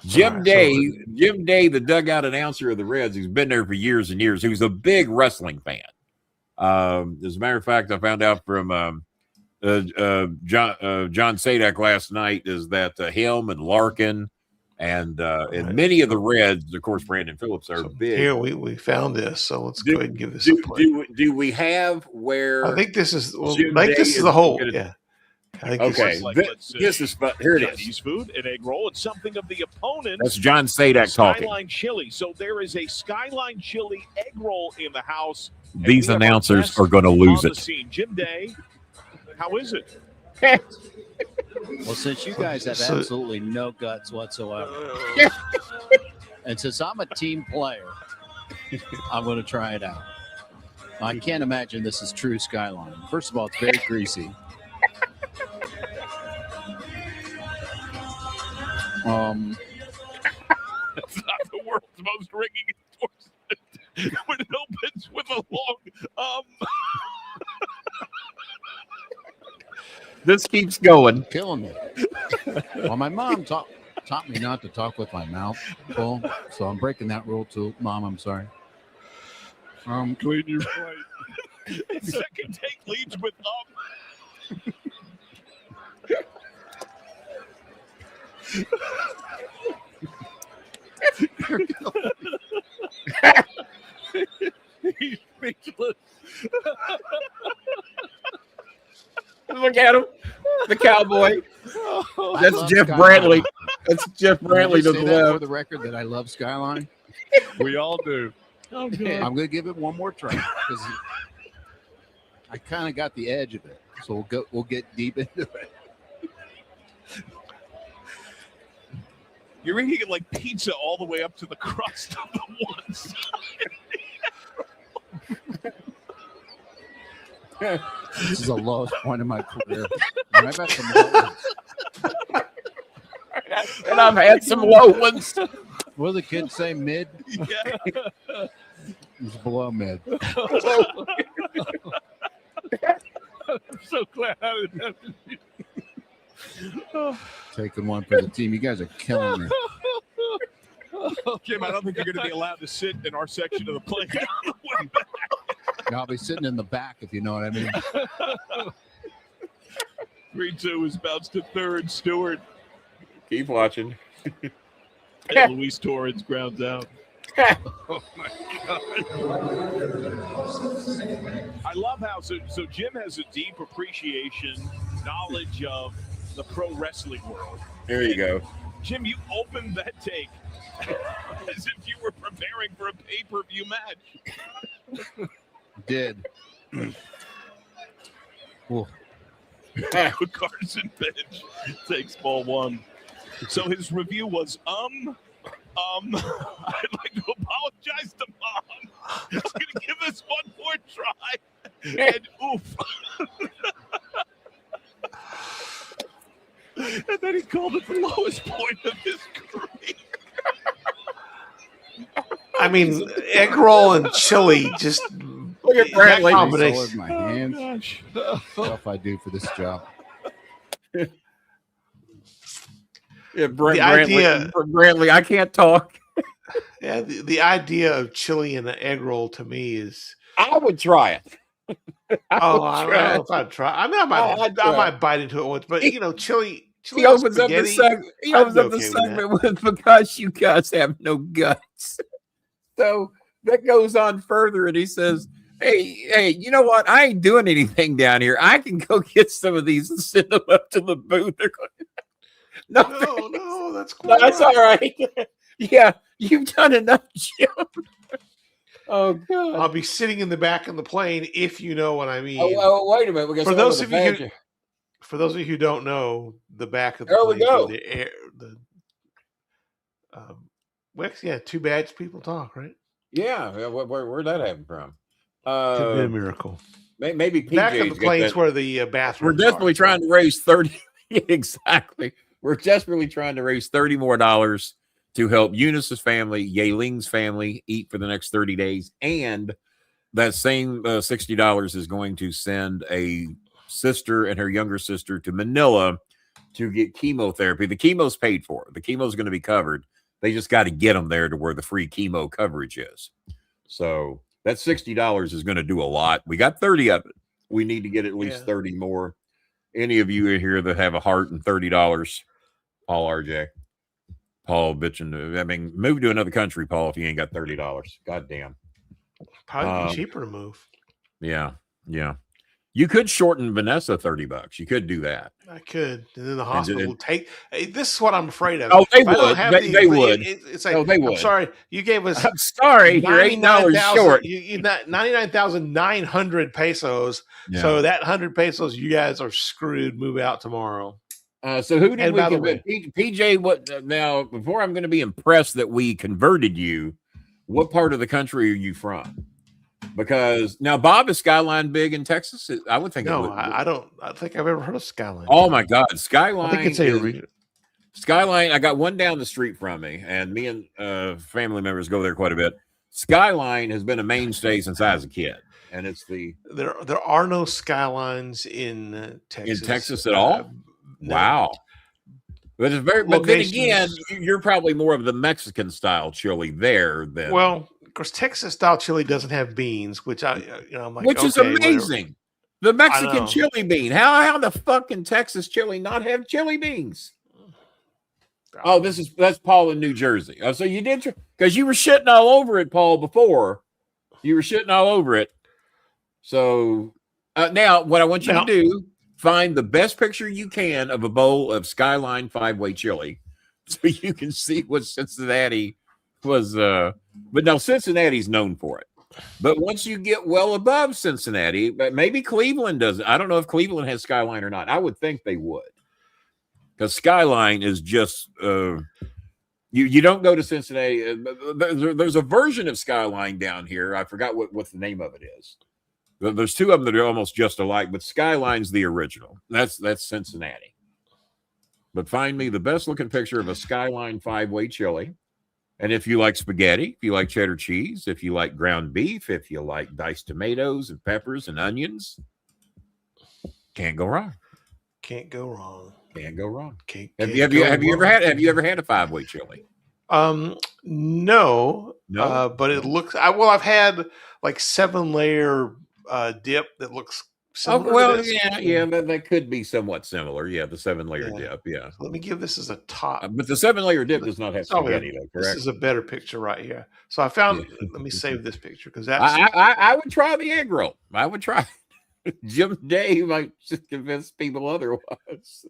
Jim Day, the dugout announcer of the Reds, who's been there for years and years, who's a big wrestling fan. As a matter of fact, I found out from John Sadek last night is that him and Larkin and many of the Reds, of course, Brandon Phillips are big. Here we found this, so let's go ahead and give this a play. Do we have where? I think this is this is the whole. Yeah. Okay, this is here it is. Chinese food, an egg roll. It's something of the opponent. That's John Sadek talking. Skyline chili. So there is a Skyline chili egg roll in the house. These announcers are going to lose it. Jim Day, how is it? Well, since you guys have absolutely no guts whatsoever, and since I'm a team player, I'm going to try it out. I can't imagine this is true Skyline. First of all, it's very greasy. That's not the world's most ringing endorsement when it opens with a long This keeps going. Killing me. Well, my mom taught me not to talk with my mouth full, so I'm breaking that rule too. Mom, I'm sorry. Clean your plate. Second take leads with He's speechless. Look at him, the cowboy. That's Jeff Brantley. That's Jeff Brantley to the left. For the record, that I love Skyline. We all do. Oh, I'm going to give it one more try because I kind of got the edge of it. So we'll get deep into it. You're eating it like pizza all the way up to the crust of the one side. This is the lowest point of my career. And I've had some low ones. And I've had some low ones. What do the kids say? Mid? Yeah. It's below mid. I'm so glad I didn't have to. Taking one for the team. You guys are killing me. Jim, I don't think you're going to be allowed to sit in our section of the plane on the way back. No, I'll be sitting in the back, if you know what I mean. 3-2 is bounced to third. Stewart. Keep watching. And Luis Torres grounds out. Oh, my God. I love how, so Jim has a deep appreciation, knowledge of the pro wrestling world. There you go. Jim, you opened that take as if you were preparing for a pay-per-view match. Did. Carson Bench takes ball one. So his review was, I'd like to apologize to Mom. I'm going to give this one more try. And oof. And then he called it the lowest point of his career. I mean, egg roll and chili, just look at Bradley. Combination. My hands. Stuff I do for this job. Yeah, Bradley, I can't talk. Yeah, the idea of chili in an egg roll to me is. I would try it. I don't know if I'd try. I mean, I might bite into it once, but chili. He opens up the segment. He opens up the segment with because you guys have no guts. So that goes on further, and he says, Hey, you know what? I ain't doing anything down here. I can go get some of these and send them up to the booth. No, No, that's cool. no, that's all right. Yeah, you've done enough, Jim. Oh God! I'll be sitting in the back of the plane if you know what I mean. Oh, wait a minute. We got For someone those with of a you badge. For those of you who don't know, the back of the There we plane go. for the air, yeah, two badge people talk, right? Yeah, where'd that happen from? Could be a miracle. Maybe The back of the PJ's got plane's that. where the bathrooms We're desperately are, trying to raise 30. Exactly. We're desperately trying to raise $30 more to help Eunice's family, Yaeling's family eat for the next 30 days. And that same $60 is going to send a sister and her younger sister to Manila to get chemotherapy. The chemo's paid for. The chemo's going to be covered. They just got to get them there to where the free chemo coverage is. So that $60 is going to do a lot. We got 30 of it. We need to get at least 30 more. Any of you in here that have a heart and $30, Paul RJ. Paul bitching. I mean, move to another country, Paul, if you ain't got $30. God damn. Probably be cheaper to move. Yeah. You could shorten Vanessa $30. You could do that. I could, and then the hospital will take. Hey, this is what I'm afraid of. Oh, they If I don't would. have They would. It's like, No, they I'm would. sorry, you gave us. I'm sorry, you're $8 short. 99,900 pesos. Yeah. So that 100 pesos, you guys are screwed. Move out tomorrow. So who did And we by the convert? PJ, what now? Before I'm going to be impressed that we converted you, what part of the country are you from? Because now Bob, is Skyline big in Texas? I would think. No, I don't. I think I've ever heard of Skyline. Oh my God, Skyline! I think it's a region. Skyline. I got one down the street from me, and me and family members go there quite a bit. Skyline has been a mainstay since I was a kid, and it's there are no Skylines in Texas. In Texas at all? No. Wow. But it's very. But then again, you're probably more of the Mexican style chili there than. Well, of course, Texas style chili doesn't have beans, which I'm like, which is okay, amazing. whatever. The Mexican chili bean. How the fuck can Texas chili not have chili beans? Oh, that's Paul in New Jersey. Oh, so you did because you were shitting all over it, Paul. Before you were shitting all over it. So now, what I want you to do: find the best picture you can of a bowl of Skyline 5-way chili, so you can see what Cincinnati was. But now Cincinnati's known for it. But once you get well above Cincinnati, maybe Cleveland doesn't. I don't know if Cleveland has Skyline or not. I would think they would. Because Skyline is just you don't go to Cincinnati. There's a version of Skyline down here. I forgot what the name of it is. There's two of them that are almost just alike, but Skyline's the original. That's Cincinnati. But find me the best looking picture of a Skyline 5-way chili. And if you like spaghetti, if you like cheddar cheese, if you like ground beef, if you like diced tomatoes and peppers and onions, can't go wrong. Can't go wrong. Can't go wrong. Have you ever had a 5-way chili? No. But it looks. I've had like 7-layer dip that looks similar. Oh, well, to this. yeah, that could be somewhat similar. Yeah, the 7-layer dip. Yeah. So let me give this as a top. But the 7-layer dip does not have spaghetti, though. Correct. This is a better picture right here. So I found. Let me save this picture because that's. I would try the egg roll. I would try. Jim Day might just convince people otherwise.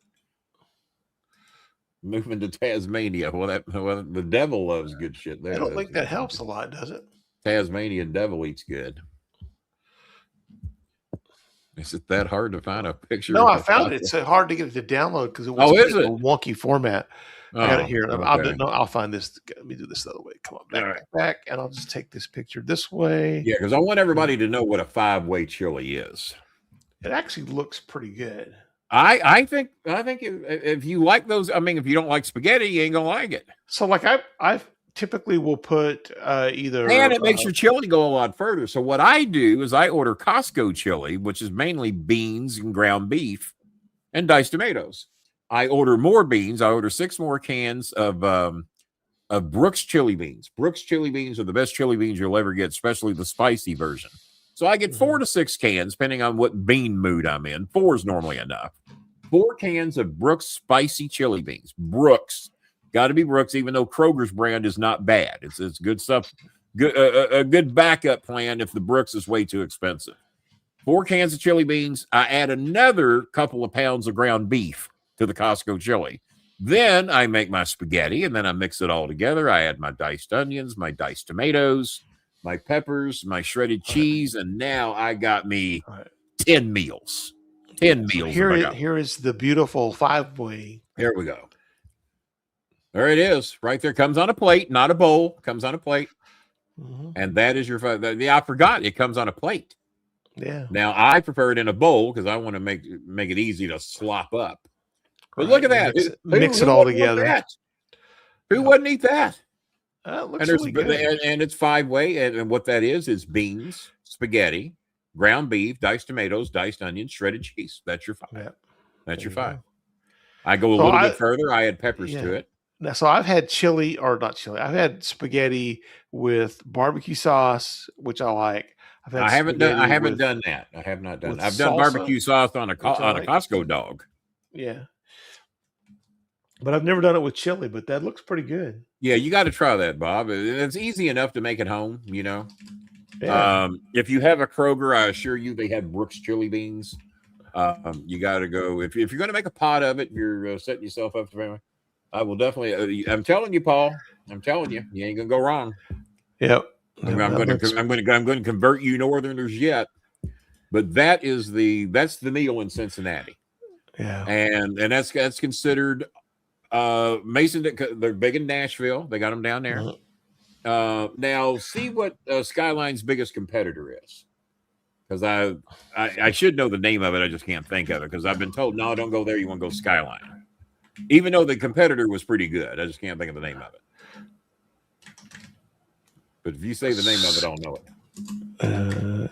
Moving to Tasmania. Well, the devil loves good shit there. I don't think that helps a lot, does it? Tasmanian devil eats good. Is it that hard to find a picture? No, I found it. It's hard to get it to download because it was a wonky format. I got it here. Okay. I'll find this. Let me do this the other way. Come on, back, and I'll just take this picture this way. Yeah, because I want everybody to know what a 5-way chili is. It actually looks pretty good. I think if you like those, I mean, if you don't like spaghetti, you ain't gonna like it. So, like I typically will put either, and it makes your chili go a lot further. So what I do is I order Costco chili, which is mainly beans and ground beef and diced tomatoes. I order more beans. I order 6 more cans of Brooks chili beans. Brooks chili beans are the best chili beans you'll ever get, especially the spicy version. So I get 4 to 6 cans, depending on what bean mood I'm in. 4 is normally enough. 4 cans of Brooks spicy chili beans. Brooks. Got to be Brooks, even though Kroger's brand is not bad. It's good stuff. a good backup plan if the Brooks is way too expensive. 4 cans of chili beans. I add another couple of pounds of ground beef to the Costco chili. Then I make my spaghetti, and then I mix it all together. I add my diced onions, my diced tomatoes, my peppers, my shredded cheese, and now I got me 10 meals. 10 meals. Here is the beautiful 5-way. There we go. There it is. Right there. Comes on a plate, not a bowl. Comes on a plate. Mm-hmm. And that is your I forgot it comes on a plate. Yeah. Now I prefer it in a bowl because I want to make it easy to slop up. But look at that. Mix it all together. Who wouldn't eat that? That looks really good. And it's 5-way. And what that is beans, spaghetti, ground beef, diced tomatoes, diced onions, shredded cheese. That's your 5. Yep. That's your 5. I go a little bit further. I add peppers to it. Now, so I've had I've had spaghetti with barbecue sauce, which I like. I haven't done that. I have not done. I've done barbecue sauce on a Costco dog. Yeah, but I've never done it with chili. But that looks pretty good. Yeah, you got to try that, Bob. It's easy enough to make at home. You know, if you have a Kroger, I assure you they have Brooks chili beans. You got to go if you're going to make a pot of it. You're setting yourself up for. I will definitely. I'm telling you, Paul. I'm telling you, you ain't gonna go wrong. Yep. I'm going to convert you Northerners yet, but that's the meal in Cincinnati. Yeah. And that's considered Mason. They're big in Nashville. They got them down there. Now see what Skyline's biggest competitor is, because I should know the name of it. I just can't think of it because I've been told no, don't go there. You want to go Skyline. Even though the competitor was pretty good, I just can't think of the name of it. But if you say the name of it, I'll know it.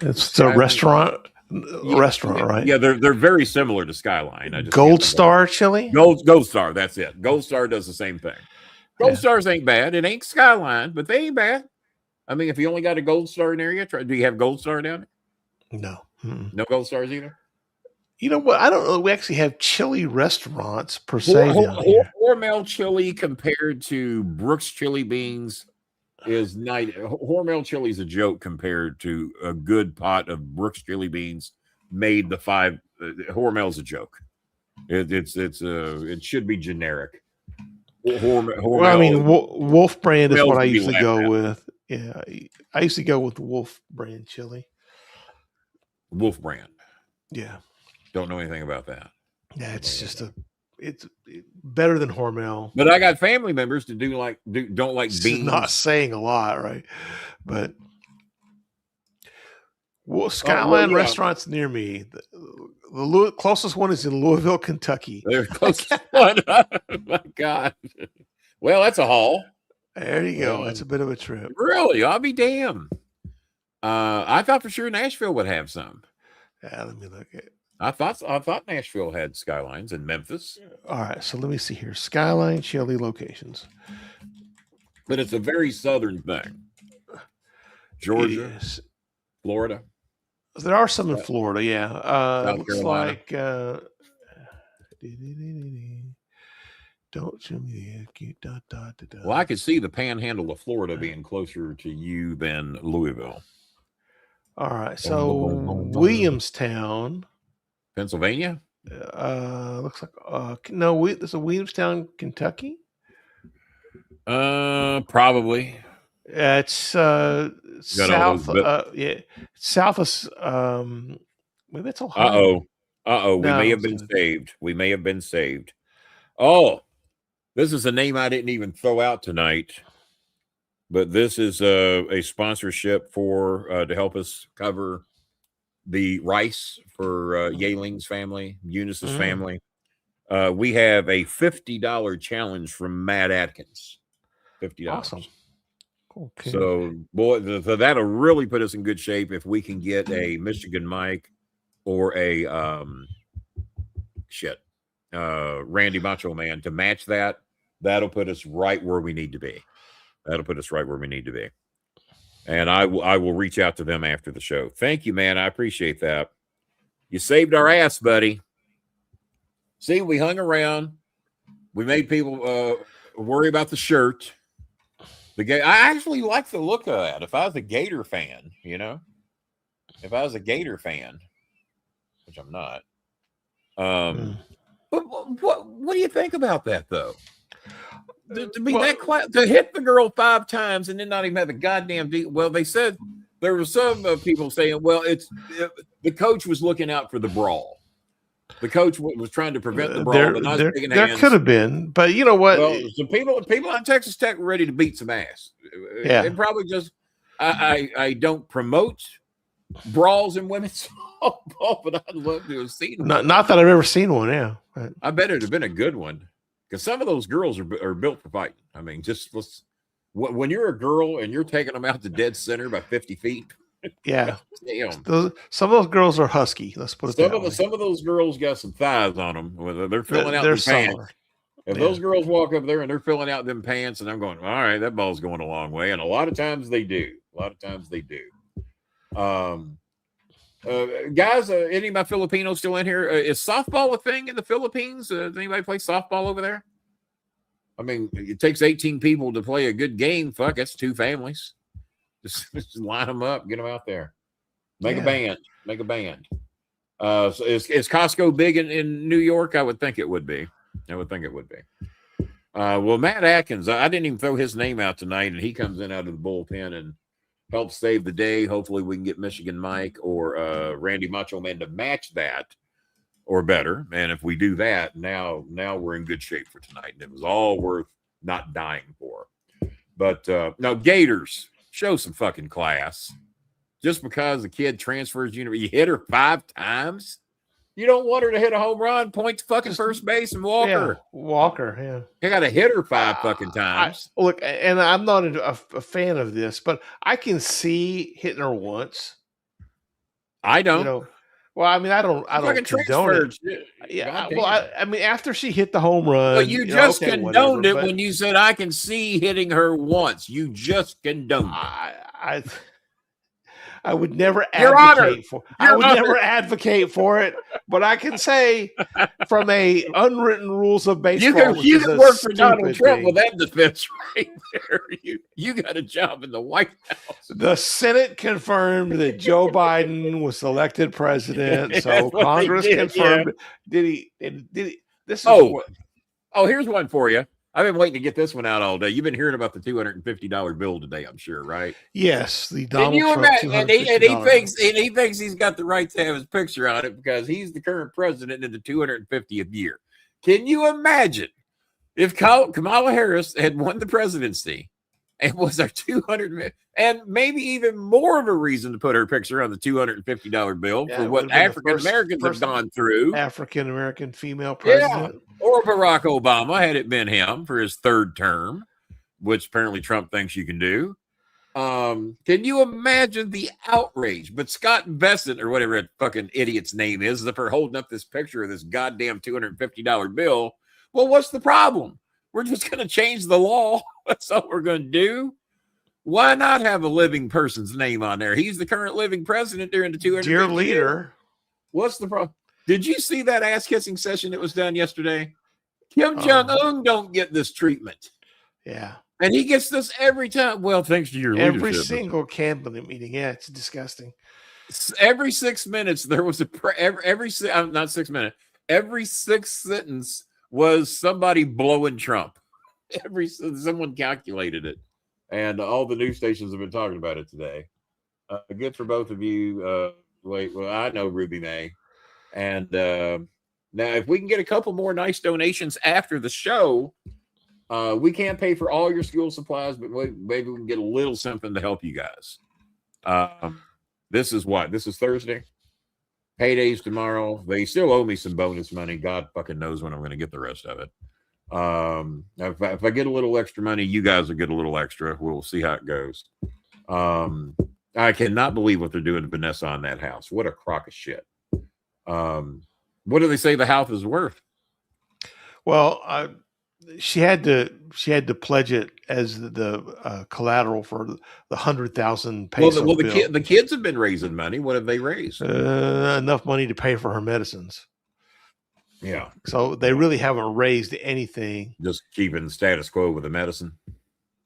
It's a restaurant, right? Yeah, they're very similar to Skyline. Gold Star chili? Gold Star, that's it. Gold Star does the same thing. Gold Stars ain't bad. It ain't Skyline, but they ain't bad. I mean, if you only got a Gold Star in there, do you have Gold Star down there? No. No Gold Stars either? You know what? I don't know. We actually have chili restaurants per se. Hormel chili compared to Brooks chili beans is night. Hormel chili is a joke compared to a good pot of Brooks chili beans made the 5. Hormel's a joke. It should be generic. Hormel, well, I mean, Wolf brand is what I usually go with. Yeah, I used to go with Wolf brand chili. Wolf brand. Yeah. Don't know anything about that. Yeah, it's better than Hormel. But I got family members that don't like beans. It's not saying a lot, right? But Skyline restaurants near me. The closest one is in Louisville, Kentucky. They're close one. Oh my God. Well, that's a haul. There you go. That's a bit of a trip. Really? I'll be damned. I thought for sure Nashville would have some. Yeah, let me look at it. I thought Nashville had Skylines in Memphis. All right, so let me see here. Skyline chili locations. But it's a very southern thing. Georgia, Florida. There are some in Florida, yeah. South looks Carolina. like don't show me the Well, I could see the panhandle of Florida being closer to you than Louisville. All right, so Williamstown, Pennsylvania. Looks like no. There's a Williamstown, Kentucky. Probably. It's south. South of maybe it's Ohio. We may have been saved. We may have been saved. Oh, this is a name I didn't even throw out tonight. But this is a sponsorship for to help us cover the rice for Yaling's family, Eunice's family. We have a $50 challenge from Matt Atkins. $50. Awesome. Okay. So, boy, so that'll really put us in good shape if we can get a Michigan Mike or a Randy Macho Man to match that. That'll put us right where we need to be. And I will reach out to them after the show. Thank you, man. I appreciate that. You saved our ass, buddy. See, we hung around. We made people worry about the shirt. I actually like the look of that. If I was a Gator fan, if I was a Gator fan, which I'm not. But what do you think about that though? To be that quiet, to hit the girl 5 times and then not even have a goddamn deal. Well, they said there were some people saying, well, the coach was looking out for the brawl. The coach was trying to prevent the brawl. There could have been, but you know what? Well, some people on Texas Tech were ready to beat some ass. Yeah, and probably just I don't promote brawls in women's softball, but I'd love to have seen one. Not that I've ever seen one. Yeah, I bet it'd have been a good one because some of those girls are built for fighting. I mean, when you're a girl and you're taking them out to dead center by 50 feet. Yeah, damn. Some of those girls are husky. Let's put it that way. Some of those girls got some thighs on them. They're filling out their pants. If those girls walk up there and they're filling out them pants, and I'm going, all right, that ball's going a long way, and a lot of times they do. Guys, any of my Filipinos still in here? Is softball a thing in the Philippines? Does anybody play softball over there? I mean, it takes 18 people to play a good game. Fuck, that's 2 families. Just line them up, get them out there. Make a band. So is Costco big in New York? I would think it would be. Well, Matt Atkins, I didn't even throw his name out tonight, and he comes in out of the bullpen and helps save the day. Hopefully we can get Michigan Mike or Randy Macho Man to match that or better. And if we do that, now we're in good shape for tonight. And it was all worth not dying for. But no, Gators, show some fucking class. Just because the kid transfers, you hit her 5 times. You don't want her to hit a home run, point to fucking first base and walk her. Walker, yeah. You got to hit her 5 fucking times. Look, and I'm not a fan of this, but I can see hitting her once. I don't. Well, I mean, I don't condone it. Yeah. Well, I mean, after she hit the home run, but you just condoned it when you said I can see hitting her once. You just condoned it. I would never advocate for. I would never advocate for it, but I can say, from a unwritten rules of baseball, you can work for Donald Trump with that defense right there. You got a job in the White House. The Senate confirmed that Joe Biden was elected president, so Congress confirmed. Yeah. Did he? This is here's one for you. I've been waiting to get this one out all day. You've been hearing about the $250 bill today, I'm sure, right? Yes, the Donald Trump and he thinks he's got the right to have his picture on it because he's the current president in the 250th year. Can you imagine if Kamala Harris had won the presidency and was our 200 and maybe even more of a reason to put her picture on the $250 bill for what African Americans have gone through? African American female president. Yeah. Or Barack Obama, had it been him for his 3rd term, which apparently Trump thinks you can do. Can you imagine the outrage? But Scott Bessent, or whatever that fucking idiot's name is, for holding up this picture of this goddamn $250 bill. Well, what's the problem? We're just going to change the law. That's all we're going to do. Why not have a living person's name on there? He's the current living president during the 250 Dear leader. What's the problem? Did you see that ass-kissing session that was done yesterday? Kim Jong-un don't get this treatment. Yeah. And he gets this every time. Well, thanks to your leadership. Every single cabinet meeting. Yeah, it's disgusting. Every 6 minutes, there was not 6 minutes. Every 6th sentence was somebody blowing Trump. Someone calculated it. And all the news stations have been talking about it today. Good for both of you. I know Ruby May. And now, if we can get a couple more nice donations after the show, we can't pay for all your school supplies, but maybe we can get a little something to help you guys. This is what? This is Thursday. Payday's tomorrow. They still owe me some bonus money. God fucking knows when I'm going to get the rest of it. If I get a little extra money, you guys will get a little extra. We'll see how it goes. I cannot believe what they're doing to Vanessa on that house. What a crock of shit. What do they say the house is worth? Well, she had to pledge it as the collateral for the 100,000 peso. Well, the kids have been raising money. What have they raised? Enough money to pay for her medicines. Yeah. So they really haven't raised anything. Just keeping status quo with the medicine.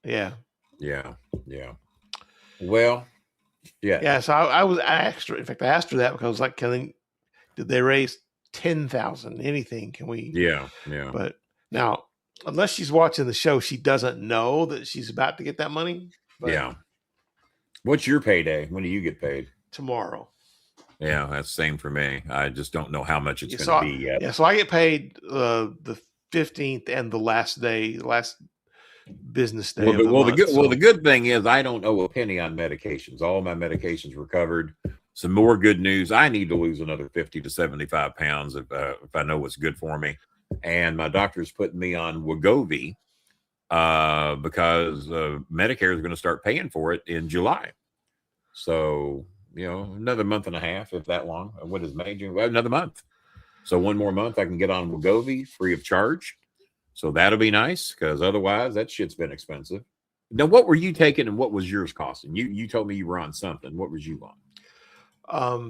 Yeah. Yeah. Yeah. Well, yeah. Yeah, so I asked her. In fact, I asked her that because I was like, did they raise 10,000? Anything? Can we? Yeah. Yeah. But now, unless she's watching the show, she doesn't know that she's about to get that money. But Yeah. What's your payday? When do you get paid? tomorrow. Yeah, that's the same for me. I just don't know how much it's Yeah, going to be yet. Yeah, so I get paid the 15th and the last business day. The good thing is I don't owe a penny on medications. All my medications were covered. Some more good news. I need to lose another 50 to 75 pounds if I know what's good for me. And my doctor's putting me on Wegovy because Medicare is going to start paying for it in July. So, another month and a half, if that long. What is May, June? Well, another month. So one more month I can get on Wegovy free of charge. So that'll be nice because otherwise that shit's been expensive. Now, what were you taking and what was yours costing? You told me you were on something. What was you on?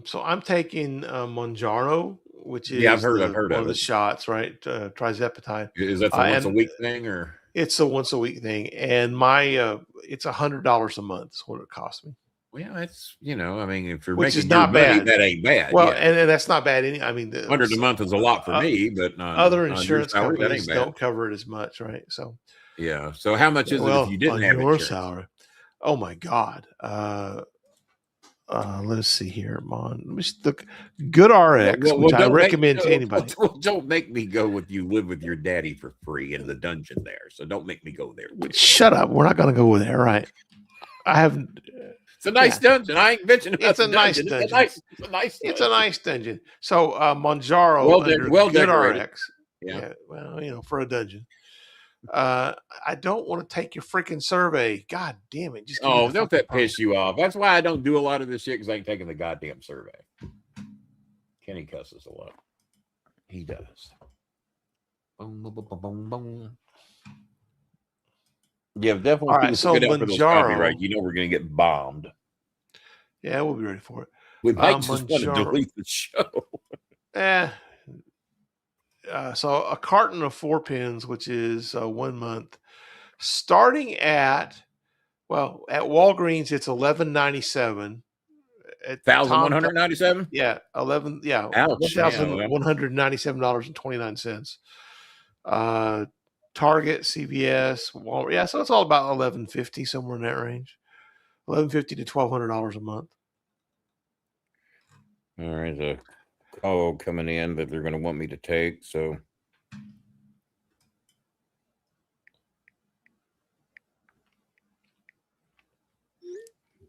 So I'm taking Monjaro, which is I've heard one of of the it. shots, right? Trizepatide. Is that the once a week thing or? It's a once a week thing, and my it's $100 a month is what it costs me. Well, that's if you're Which making is not your money, bad. that ain't bad. Well, yeah. and that's not bad. $100 a month is a lot for me, but other on insurance your salary, companies that ain't bad. don't cover it as much, right? So yeah. So how much is it if you didn't have your insurance? salary? Oh my God. Let's see here, Mon. Let me look. Good RX, which I recommend to anybody. Don't make me go with you. Live with your daddy for free in the dungeon there. So don't make me go there. Shut up. We're not going to go there, right? I have. It's a nice dungeon. I ain't bitching about It's a nice dungeon. It's a nice dungeon. So Monjaro, Good RX. Yeah. Well, for a dungeon. I don't want to take your freaking survey. God damn it! Don't that piss you off? That's why I don't do a lot of this shit because I ain't taking the goddamn survey. Kenny cusses a lot. He does. Boom, boom, boom, boom, boom. Yeah, definitely. All right, so Monjaro, you know we're gonna get bombed. Yeah, we'll be ready for it. We might just want to delete the show. So a carton of 4 pens, which is 1 month, starting at Walgreens, it's $11.97. $1,197. Yeah, $1,197.29. Target, CVS, Walmart. Yeah, so it's all about $11.50, somewhere in that range. $11.50 to $1,200 a month. All right, a call coming in that they're going to want me to take. So,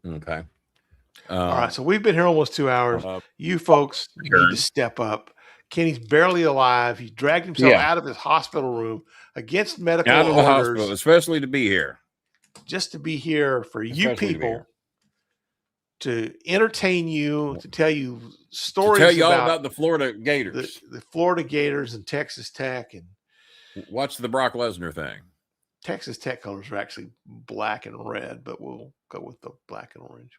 okay. All right, so we've been here almost 2 hours. You folks need to step up. Kenny's barely alive. He dragged himself out of his hospital room against medical orders. Out of the hospital, especially to be here. Just to be here for you people, to entertain you, to tell you stories. To tell you all about the Florida Gators. The Florida Gators and Texas Tech. And watch the Brock Lesnar thing. Texas Tech colors are actually black and red, but we'll go with the black and orange.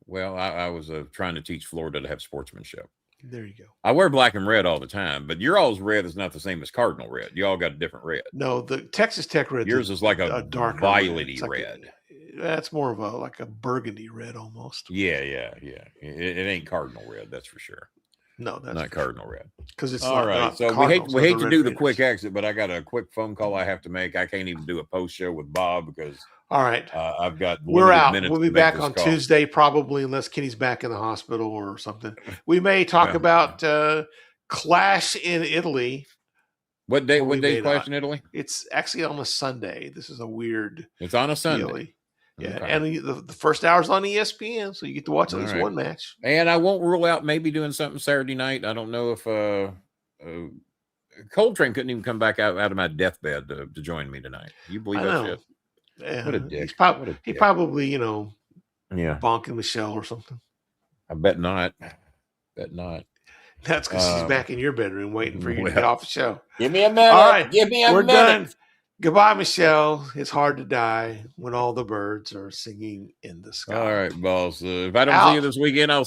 Well, I was trying to teach Florida to have sportsmanship. There you go. I wear black and red all the time, but your all's red is not the same as Cardinal red. You all got a different red. No, the Texas Tech red. Yours is like a darker violety red. That's more of a burgundy red almost. Yeah. It ain't Cardinal red, that's for sure. No, that's not Cardinal red. Because it's all right. So we hate to do the quick exit, but I got a quick phone call I have to make. I can't even do a post show with Bob because. All right. I've got. We're out. We'll be back on Tuesday, probably, unless Kenny's back in the hospital or something. We may talk about Clash in Italy. What day? What day Clash in Italy? It's actually on a Sunday. This is a weird. It's on a Sunday. Yeah, okay. And the first hour's on ESPN, so you get to watch at least one match. And I won't rule out maybe doing something Saturday night. I don't know if Coltrane couldn't even come back out of my deathbed to join me tonight. You believe that shit? Yeah, what a dick. He probably, bonking Michelle or something. I bet not. That's because she's back in your bedroom waiting for you to get off the show. Give me a minute. All right. Give me a minute. Done. Goodbye, Michelle. It's hard to die when all the birds are singing in the sky. All right, boss. If I don't see you this weekend, I'll